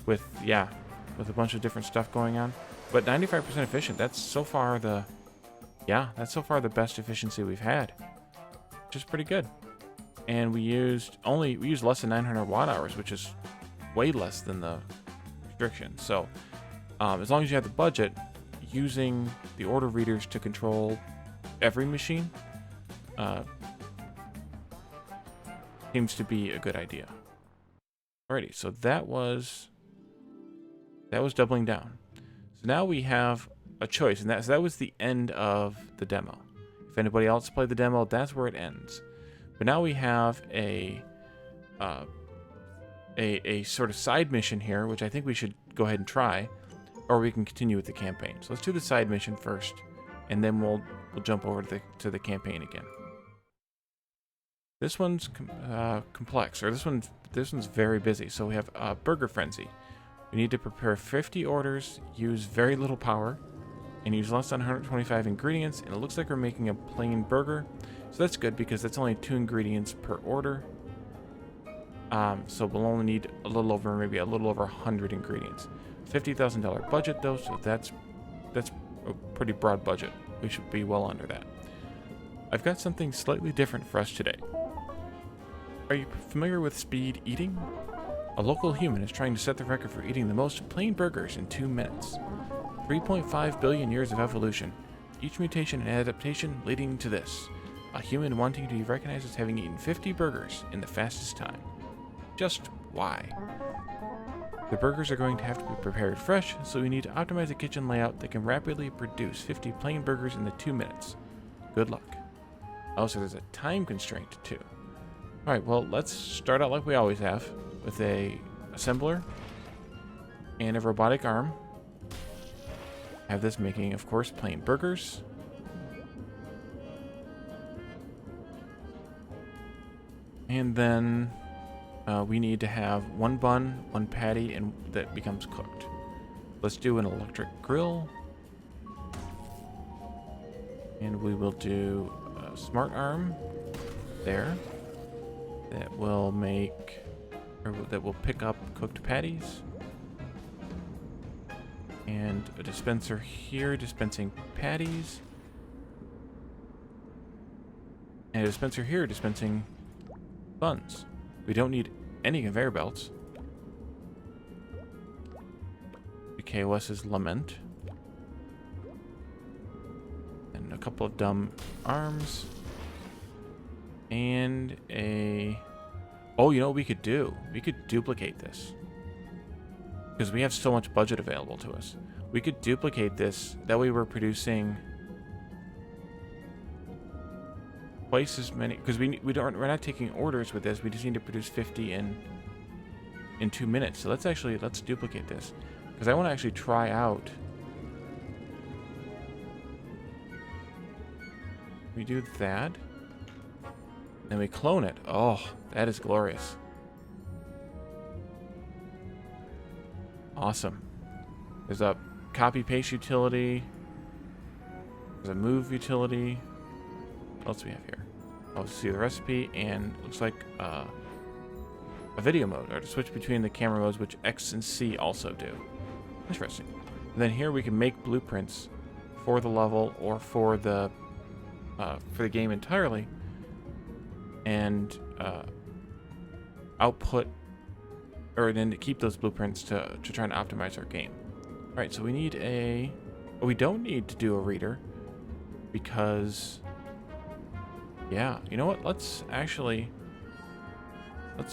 With a bunch of different stuff going on. But 95% efficient. That's so far the best efficiency we've had. Which is pretty good. And we used less than 900 watt hours, which is way less than the restriction. So as long as you have the budget, using the order readers to control every machine seems to be a good idea. Alrighty, so that was doubling down. So now we have a choice, and that was the end of the demo. If anybody else played the demo, that's where it ends. But now we have a sort of side mission here, which I think we should go ahead and try, or we can continue with the campaign. So let's do the side mission first, and then we'll jump over to the campaign again. This one's complex, or this one's very busy. So we have Burger Frenzy. We need to prepare 50 orders, use very little power, and use less than 125 ingredients. And it looks like we're making a plain burger, so that's good because that's only 2 ingredients per order. So we'll only need maybe a little over 100 ingredients. $50,000 budget though, so that's a pretty broad budget. We should be well under that. I've got something slightly different for us today. Are you familiar with speed eating? A local human is trying to set the record for eating the most plain burgers in 2 minutes. 3.5 billion years of evolution, each mutation and adaptation leading to this. A human wanting to be recognized as having eaten 50 burgers in the fastest time. Just why? The burgers are going to have to be prepared fresh, so we need to optimize a kitchen layout that can rapidly produce 50 plain burgers in the 2 minutes. Good luck. Also, there's a time constraint too. Alright, well, let's start out like we always have, with a assembler and a robotic arm. Have this making, of course, plain burgers. And then we need to have 1 bun, 1 patty, and that becomes cooked. Let's do an electric grill. And we will do a smart arm there. That will pick up cooked patties. And a dispenser here dispensing patties. And a dispenser here dispensing buns. We don't need any conveyor belts. KOS's Lament. And a couple of dumb arms. And a... Oh, you know what we could do? We could duplicate this. Because we have so much budget available to us. We could duplicate this. That way we're producing twice as many. Because we're not taking orders with this. We just need to produce 50 in 2 minutes. So let's duplicate this. Because I want to actually try out. We do that. Then we clone it. Oh, that is glorious. Awesome. There's a copy-paste utility. There's a move utility. What else do we have here? I'll see the recipe, and looks like a video mode, or to switch between the camera modes, which X and C also do. Interesting. And then here we can make blueprints for the level or for the game entirely, and output, or then to keep those blueprints to try and optimize our game. All right, so we need a. Well, we don't need to do a reader because, yeah, you know what? Let's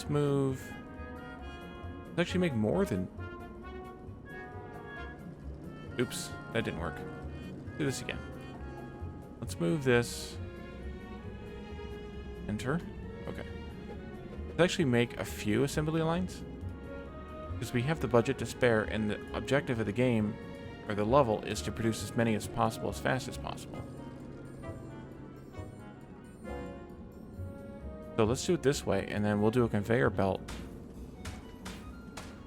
move. Let's actually make more than. Oops, that didn't work. Do this again. Let's move this. Enter. Okay. Let's actually make a few assembly lines, because we have the budget to spare, and the objective of the game, or the level, is to produce as many as possible as fast as possible. So let's do it this way, and then we'll do a conveyor belt.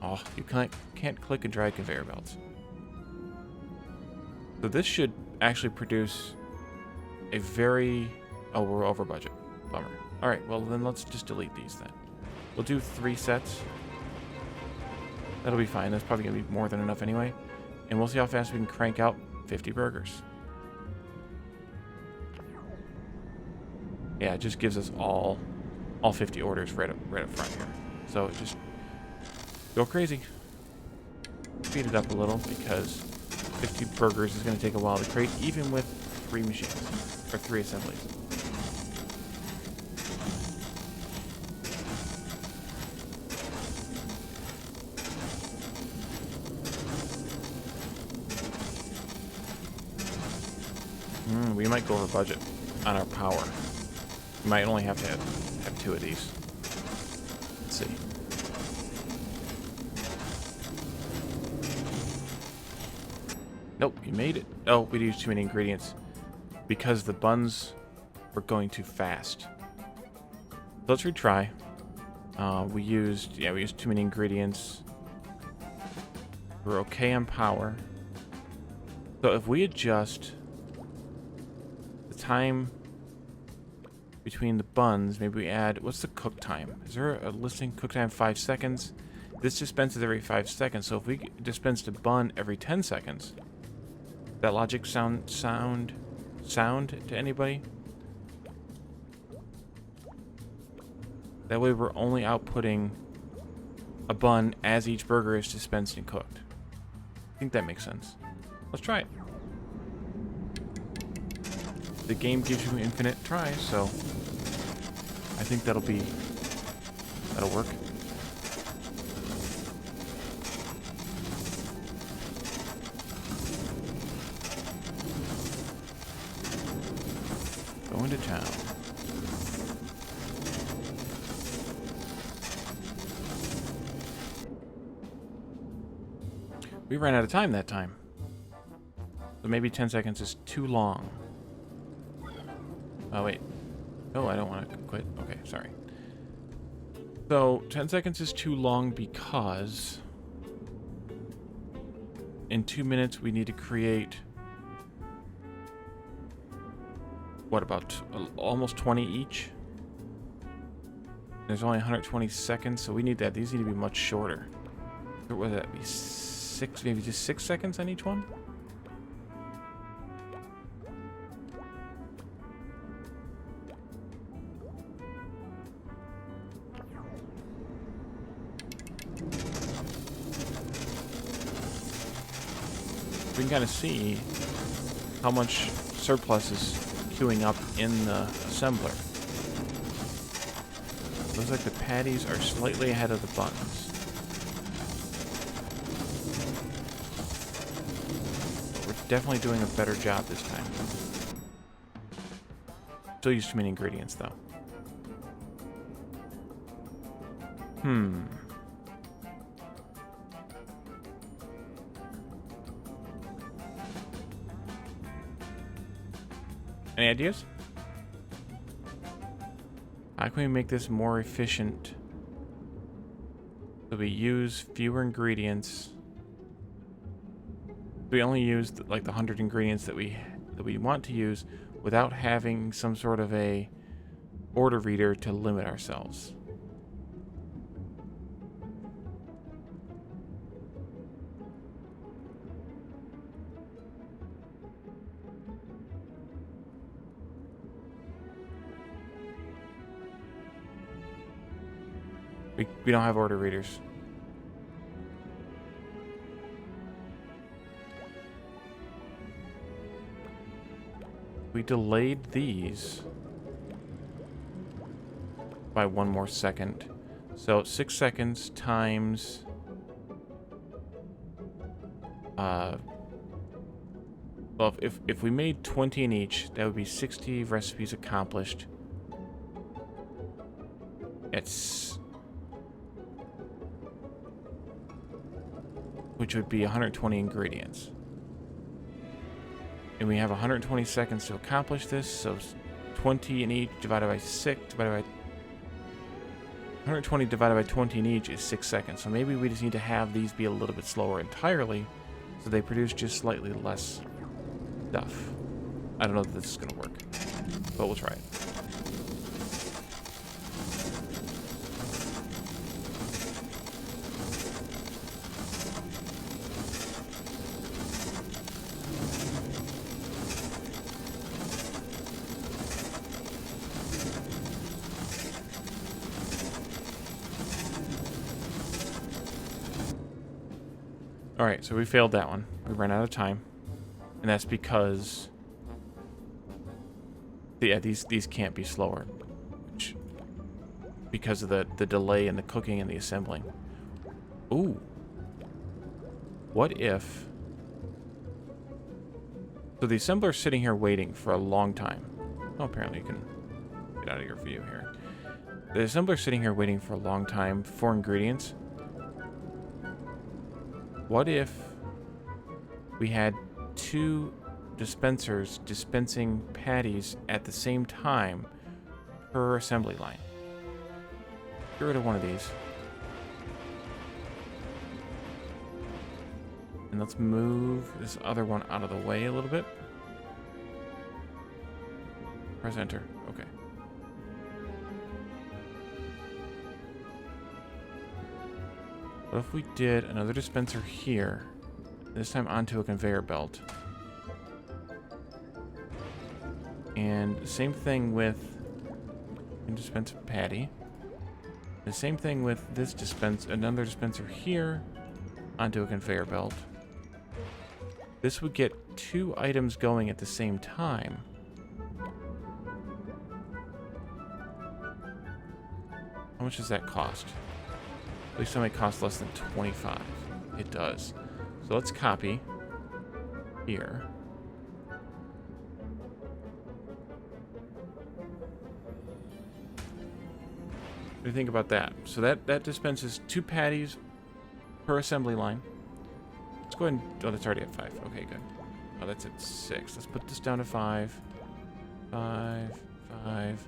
Oh, you can't click and drag conveyor belts. So this should actually produce a very... Oh, we're over budget. Bummer. Alright, well then let's just delete these then. We'll do 3 sets. That'll be fine. That's probably going to be more than enough anyway. And we'll see how fast we can crank out 50 burgers. Yeah, it just gives us all 50 orders right up front here. So just go crazy. Speed it up a little, because 50 burgers is going to take a while to create, even with 3 machines, or 3 assemblies. We might go over budget on our power. We might only have to have 2 of these. Let's see. Nope, you made it. Oh, we used too many ingredients because the buns were going too fast. Let's retry. We used too many ingredients. We're okay on power. So if we adjust the time between the buns, maybe we add, what's the cook time? Is there a listing? Cook time 5 seconds. This dispenses every 5 seconds. So if we dispense the bun every 10 seconds, that logic sound to anybody? That way we're only outputting a bun as each burger is dispensed and cooked. I think that makes sense. Let's try it. The game gives you infinite tries, so I think that'll work. Going to town. We ran out of time that time. So maybe 10 seconds is too long. Oh, wait. Oh, I don't want to quit. Okay, sorry. So, 10 seconds is too long because in 2 minutes we need to create, what, about almost 20 each? There's only 120 seconds, so we need that. These need to be much shorter. What would that be? 6, maybe just 6 seconds on each one? We can kind of see how much surplus is queuing up in the assembler. Looks like the patties are slightly ahead of the buns. But we're definitely doing a better job this time. Still use too many ingredients, though. Any ideas? How can we make this more efficient? So we use fewer ingredients. We only use like the 100 ingredients that we want to use without having some sort of a order reader to limit ourselves. We don't have order readers. We delayed these by 1 more second. So 6 seconds times well, if we made 20 in each, that would be 60 recipes accomplished. It's which would be 120 ingredients. And we have 120 seconds to accomplish this, so 20 in each divided by 6 divided by 120 divided by 20 in each is 6 seconds. So maybe we just need to have these be a little bit slower entirely, so they produce just slightly less stuff. I don't know if this is going to work, but we'll try it. Alright, so we failed that one. We ran out of time. And that's because... yeah, these can't be slower. Because of the delay in the cooking and the assembling. Ooh. What if... so the assembler's sitting here waiting for a long time. Oh, apparently you can get out of your view here. The assembler's sitting here waiting for a long time for ingredients. What if we had 2 dispensers dispensing patties at the same time per assembly line? Get rid of one of these. And let's move this other one out of the way a little bit. Press enter. Okay. What if we did another dispenser here, this time onto a conveyor belt? And same thing with dispense a patty. The same thing with this another dispenser here onto a conveyor belt. This would get 2 items going at the same time. How much does that cost? At least it might cost less than 25. It does. So let's copy here. What do you think about that? So that dispenses 2 patties per assembly line. Let's go ahead and... oh, that's already at 5. Okay, good. Oh, that's at 6. Let's put this down to 5. 5. 5.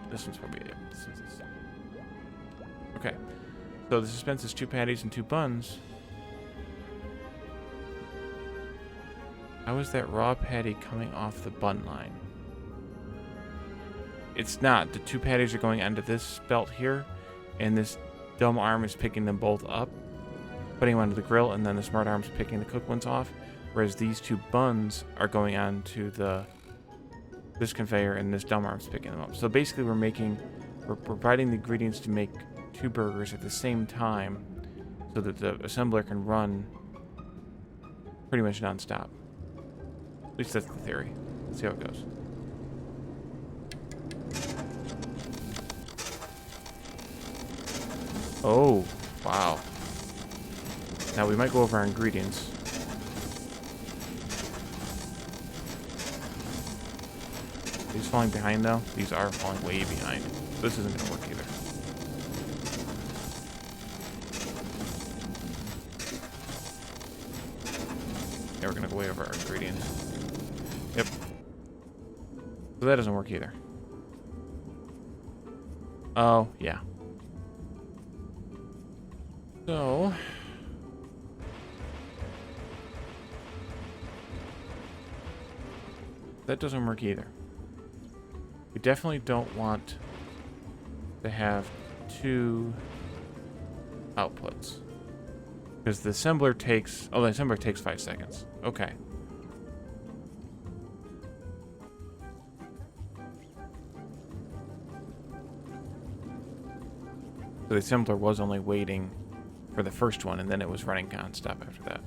This one's probably it. This one's at 6. Okay. So this dispenses 2 patties and 2 buns. How is that raw patty coming off the bun line? It's not. The 2 patties are going onto this belt here, and this dumb arm is picking them both up, putting them onto the grill, and then the smart arm's picking the cooked ones off, whereas these 2 buns are going onto this conveyor, and this dumb arm's picking them up. So basically we're providing the ingredients to make 2 burgers at the same time so that the assembler can run pretty much non-stop. At least that's the theory. Let's see how it goes. Oh, wow. Now we might go over our ingredients. These falling behind though? These are falling way behind. This isn't going to work either. Yeah, we're going to go way over our ingredients. Yep. So that doesn't work either. Oh, yeah. So... that doesn't work either. We definitely don't want to have 2 outputs. Because the assembler takes... oh, the assembler takes 5 seconds. Okay. So the assembler was only waiting for the first one, and then it was running nonstop after that.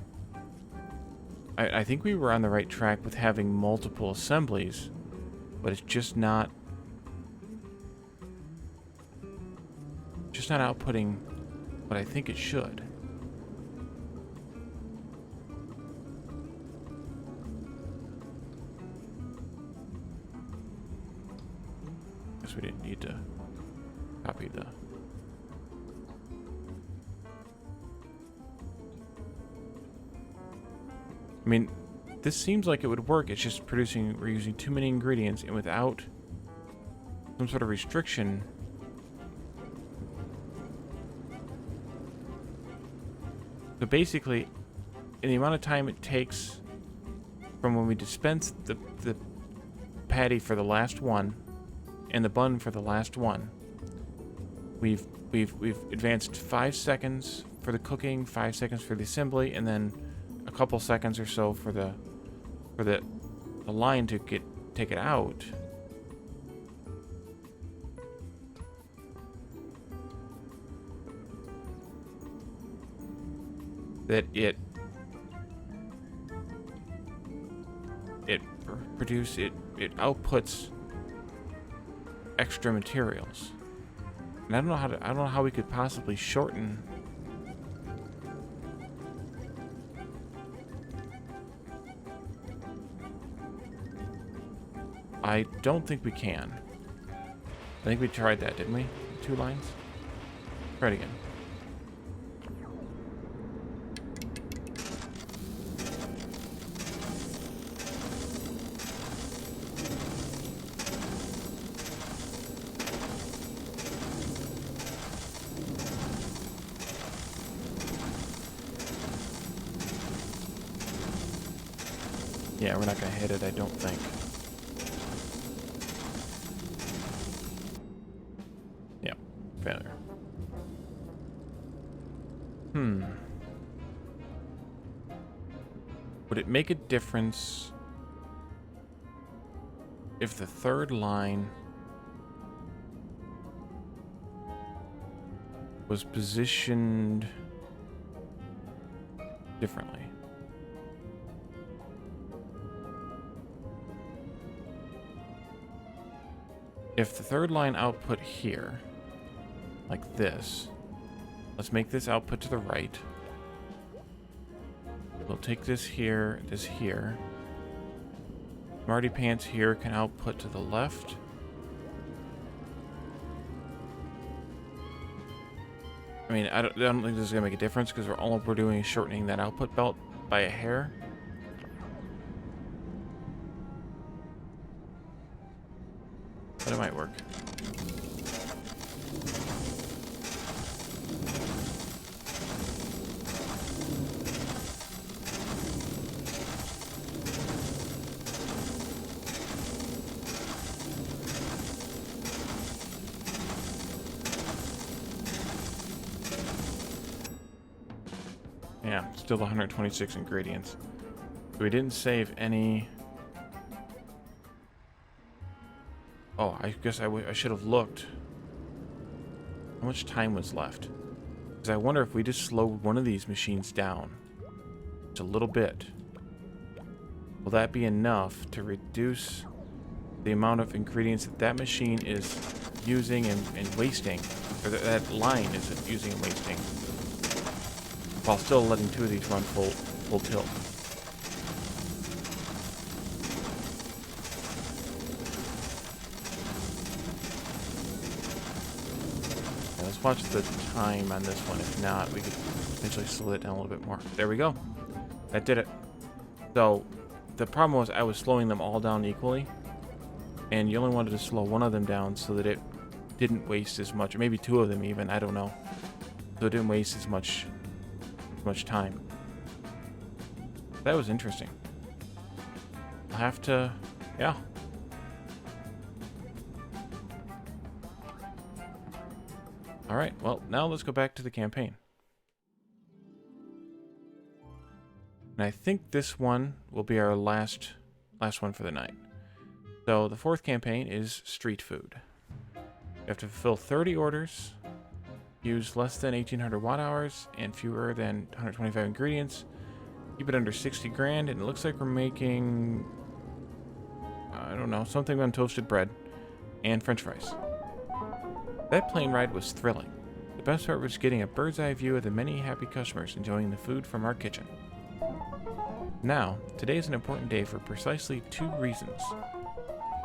I think we were on the right track with having multiple assemblies, but it's just not outputting what I think it should. Guess we didn't need to copy the... I mean, this seems like it would work. It's just we're using too many ingredients, and without some sort of restriction. So basically, in the amount of time it takes from when we dispense the patty for the last one and the bun for the last one, we've advanced 5 seconds for the cooking, 5 seconds for the assembly, and then a couple seconds or so for the line to take it out. That it outputs extra materials, and I don't know how we could possibly shorten. I don't think we can. I think we tried that, didn't we? 2 lines? Try it again. Yeah, we're not gonna hit it, I don't think. Yeah, failure. Would it make a difference if the third line was positioned differently? If the third line output here, like this, let's make this output to the right. We'll take this here, this here. Smarty Pants here can output to the left. I mean, I don't think this is gonna make a difference because all we're doing is shortening that output belt by a hair. But it might work. Yeah, still 126 ingredients. We didn't save any... Oh, I guess I should have looked. How much time was left? Because I wonder if we just slowed one of these machines down just a little bit. Will that be enough to reduce the amount of ingredients that machine is using and wasting, or that line is using and wasting, while still letting 2 of these run full tilt? Watch the time on this one. If not, we could potentially slow it down a little bit more. There we go. That did it. So the problem was I was slowing them all down equally, and you only wanted to slow one of them down so that it didn't waste as much, or maybe 2 of them even, I don't know, so it didn't waste as much time. That was interesting. I'll have to, yeah. Alright, well, now let's go back to the campaign. And I think this one will be our last one for the night. So the 4th campaign is street food. You have to fulfill 30 orders Use less than 1800 watt hours and fewer than 125 ingredients. Keep it under 60 grand, and it looks like we're making, I don't know, something on toasted bread and french fries. That plane ride was thrilling. The best part was getting a bird's eye view of the many happy customers enjoying the food from our kitchen. Now, today is an important day for precisely 2 reasons.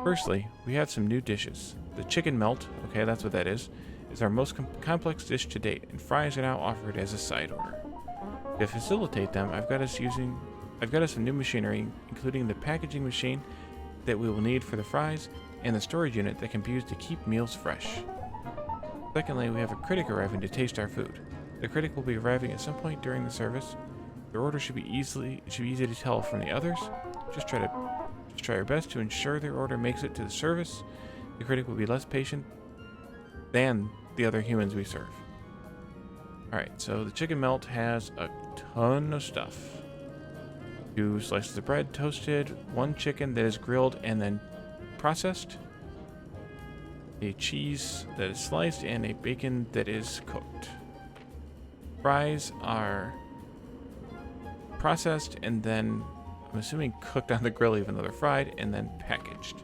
Firstly, we have some new dishes. The chicken melt, okay, that's what that is our most complex dish to date, and fries are now offered as a side order. To facilitate them, I've got us some new machinery, including the packaging machine that we will need for the fries, and the storage unit that can be used to keep meals fresh. Secondly, we have a critic arriving to taste our food. The critic will be arriving at some point during the service. Their order should be easy to tell from the others. Just try our best to ensure their order makes it to the service. The critic will be less patient than the other humans we serve. Alright, so the chicken melt has a ton of stuff. 2 slices of bread toasted, 1 chicken that is grilled and then processed, a cheese that is sliced, and a bacon that is cooked. Fries are processed and then, I'm assuming, cooked on the grill even though they're fried, and then packaged.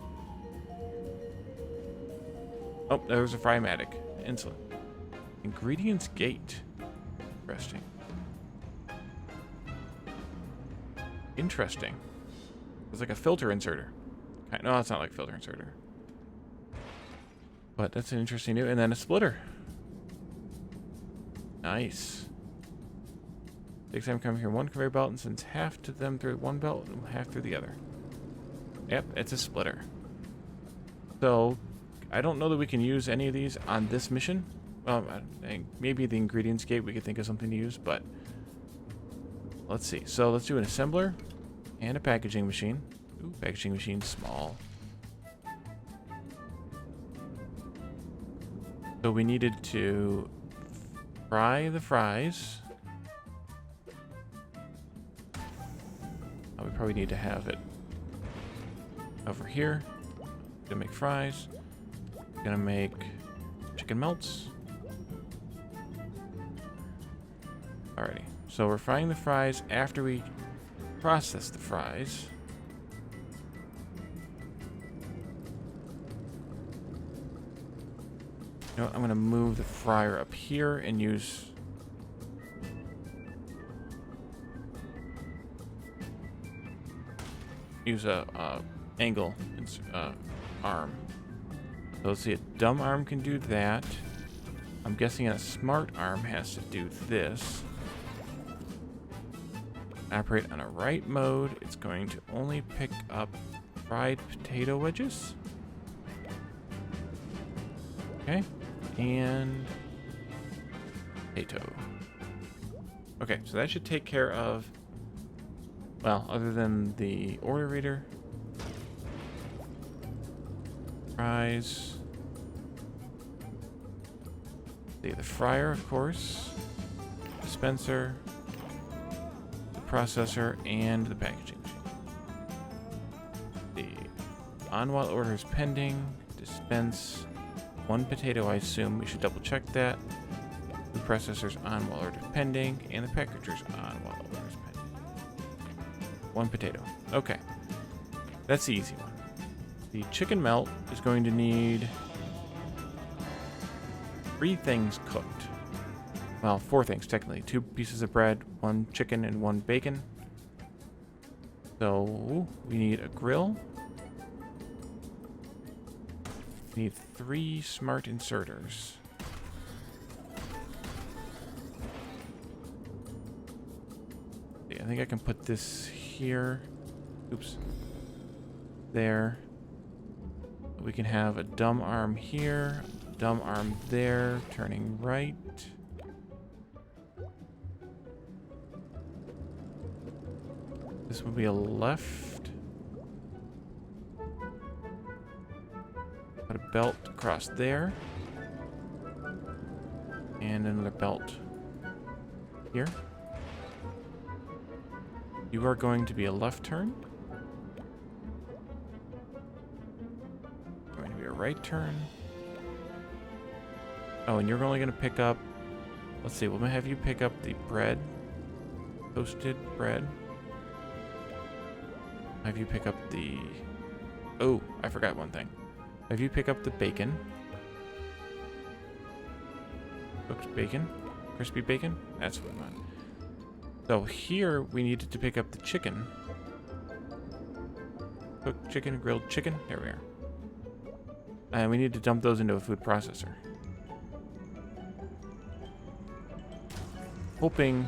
Oh, there's a Frymatic. Insulin. Ingredients gate. Interesting. Interesting. It's like a filter inserter. No, it's not like a filter inserter. But that's an interesting new. And then a splitter. Nice. Takes time coming from one conveyor belt and sends half to them through one belt and half through the other. Yep, it's a splitter. So, I don't know that we can use any of these on this mission. Well, I think maybe the ingredients gate we could think of something to use, but let's see. So let's do an assembler and a packaging machine. Ooh, packaging machine small. So we needed to fry the fries. We probably need to have it over here. Gonna make fries. Gonna make chicken melts. Alrighty, so we're frying the fries after we process the fries. You know what, I'm gonna move the fryer up here and use a angle arm. So let's see, a dumb arm can do that. I'm guessing a smart arm has to do this. Operate on a right mode. It's going to only pick up fried potato wedges. Okay. And potato. Okay, so that should take care of, well, other than the order reader. Fries. The fryer, of course. Dispenser. The processor, and the packaging machine. The on-while order is pending. Dispense 1 potato, I assume. We should double check that. The processor's on-while order is pending, and the packager's on-while order is pending. 1 potato. Okay. That's the easy one. The chicken melt is going to need 3 things cooked. Well, 4 things technically. 2 pieces of bread, 1 chicken, and 1 bacon. So we need a grill. We need 3 smart inserters. Yeah, I think I can put this here. Oops. There. We can have a dumb arm here, dumb arm there, turning right. This would be a left. Put a belt across there. And another belt here. You are going to be a left turn. Going to be a right turn. Oh, and you're only going to pick up Let's see, we'll have you pick up the bread. Toasted bread. Have you pick up the... Oh, I forgot one thing. Have you pick up the bacon. Cooked bacon. Crispy bacon. That's what I want. So here we needed to pick up the chicken. Cooked chicken, grilled chicken. There we are. And we need to dump those into a food processor. Hoping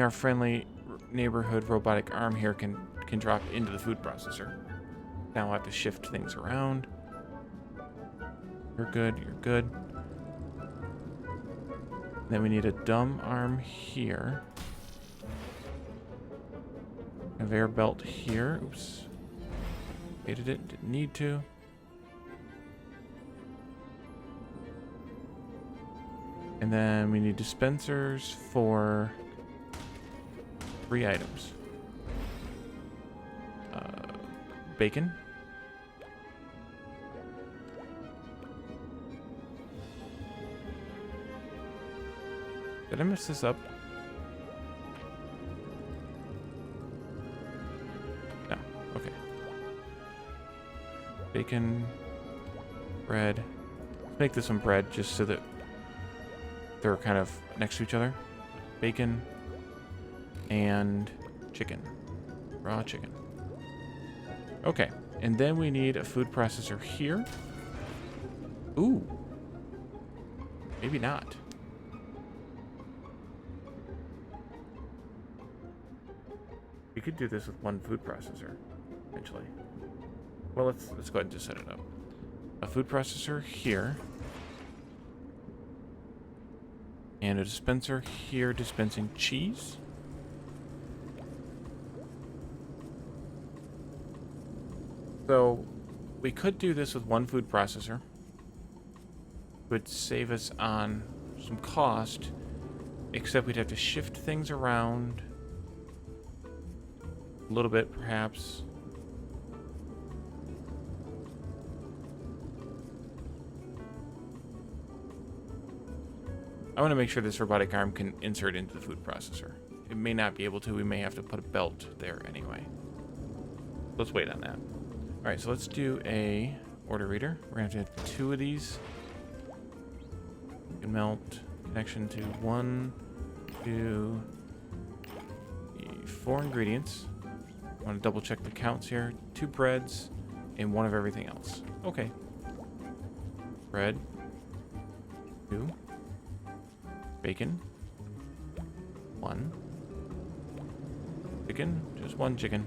our friendly neighborhood robotic arm here can drop into the food processor. Now we'll have to shift things around. You're good, you're good. Then we need a dumb arm here. A conveyor belt here. Oops. Hated it, didn't need to. And then we need dispensers for 3 items. Bacon. Did I mess this up? No. Okay. Bacon. Bread. Let's make this one bread just so that they're kind of next to each other. Bacon. And chicken. Raw chicken. Okay. And then we need a food processor here. Ooh. Maybe not. We could do this with one food processor, eventually. Well, let's go ahead and just set it up. A food processor here. And a dispenser here dispensing cheese. So, we could do this with one food processor. Would save us on some cost, except we'd have to shift things around a little bit, perhaps. I want to make sure this robotic arm can insert into the food processor. It may not be able to. We may have to put a belt there anyway. Let's wait on that. Alright, so let's do a order reader. We're going to have 2 of these. We can melt connection to 1, 2, 4 ingredients. I want to double check the counts here. 2 breads and 1 of everything else. Okay. Bread. 2. Bacon. 1. Chicken. Just 1 chicken.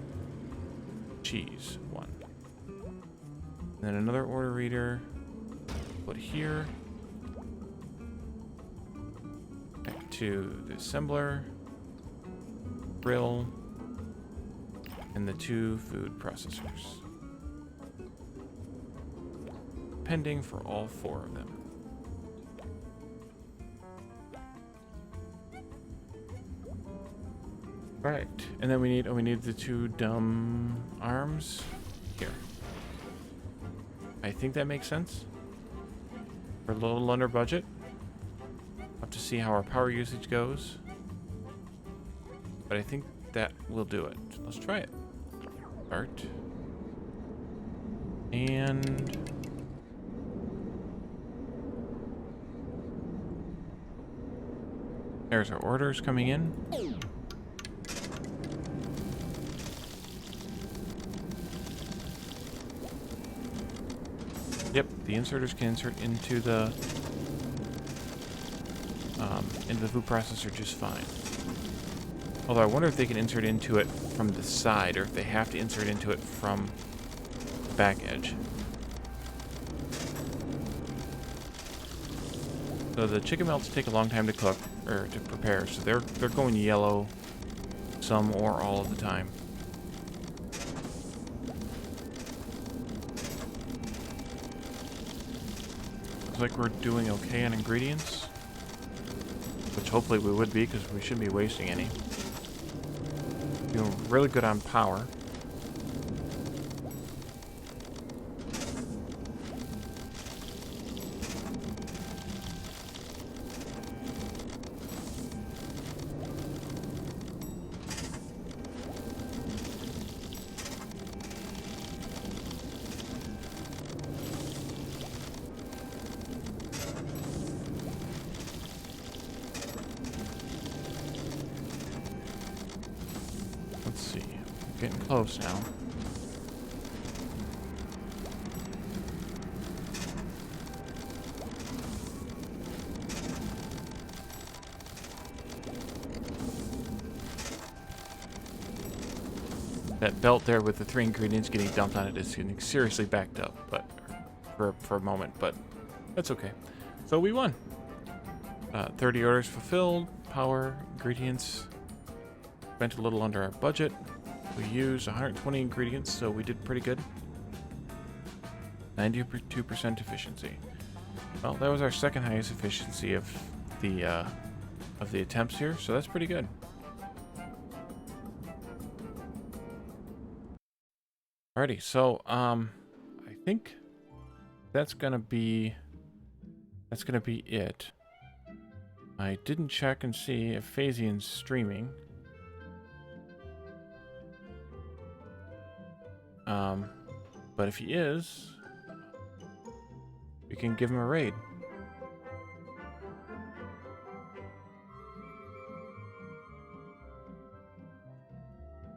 Cheese. 1. And then another order reader. Put here. Back to the assembler. Grill. And the 2 food processors. Pending for all 4 of them. Right, and then we need the 2 dumb arms here. I think that makes sense. We're a little under budget. Have to see how our power usage goes. But I think that will do it. Let's try it. Start. And there's our orders coming in. Yep, the inserters can insert into the food processor just fine. Although I wonder if they can insert into it from the side, or if they have to insert into it from the back edge. So the chicken melts take a long time to cook, or to prepare, so they're going yellow some or all of the time. Looks like we're doing okay on ingredients, which hopefully we would be, because we shouldn't be wasting any. Doing really good on power. close now. That belt there with the 3 ingredients getting dumped on it is getting seriously backed up, but for a moment, but that's okay. So we won. 30 orders fulfilled, power, ingredients. Spent a little under our budget. We used 120 ingredients, so we did pretty good. 92% efficiency. Well, that was our second highest efficiency of the attempts here, so that's pretty good. Alrighty, so I think that's gonna be it. I didn't check and see if Phasian's streaming. But if he is, we can give him a raid.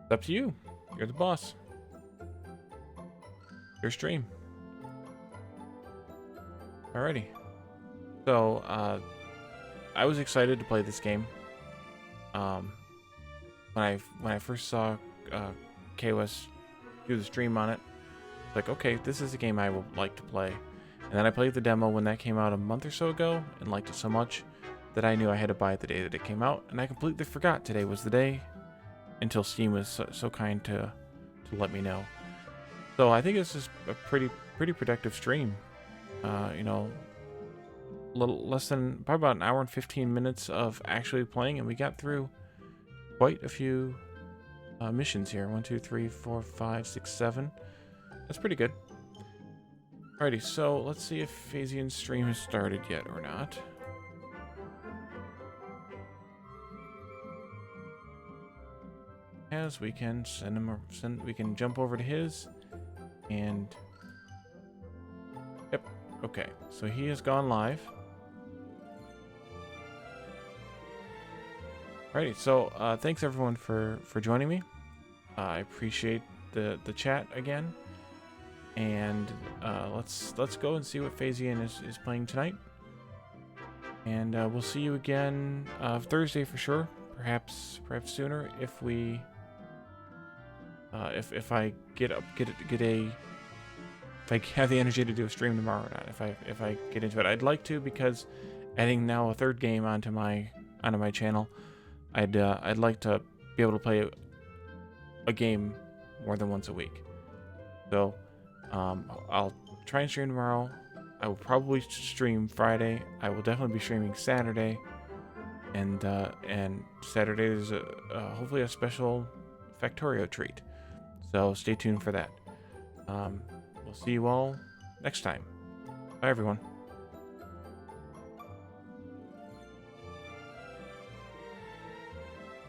It's up to you. You're the boss. Your stream. Alrighty. So, I was excited to play this game. When I first saw KOS do the stream on it, like, okay, this is a game I would like to play. And then I played the demo when that came out a month or so ago and liked it so much that I knew I had to buy it the day that it came out, and I completely forgot today was the day until Steam was so kind to let me know. So I think this is a pretty productive stream. You know, a little less than probably about an hour and 15 minutes of actually playing, and we got through quite a few missions here. 1, 2, 3, 4, 5, 6, 7. That's pretty good. Alrighty, so let's see if Phasian's stream has started yet or not. As we can we can jump over to his, and yep, okay, so he has gone live. Alrighty, so thanks everyone for joining me. I appreciate the chat again, and let's go and see what Phasian is playing tonight, and we'll see you again Thursday for sure. Perhaps sooner if we if I if I have the energy to do a stream tomorrow or not. If I get into it, I'd like to, because adding now a third game onto my channel, I'd like to be able to play a game more than once a week. So I'll try and stream tomorrow. I will probably stream Friday. I will definitely be streaming Saturday, and Saturday is hopefully a special Factorio treat. So stay tuned for that. We'll see you all next time. Bye everyone.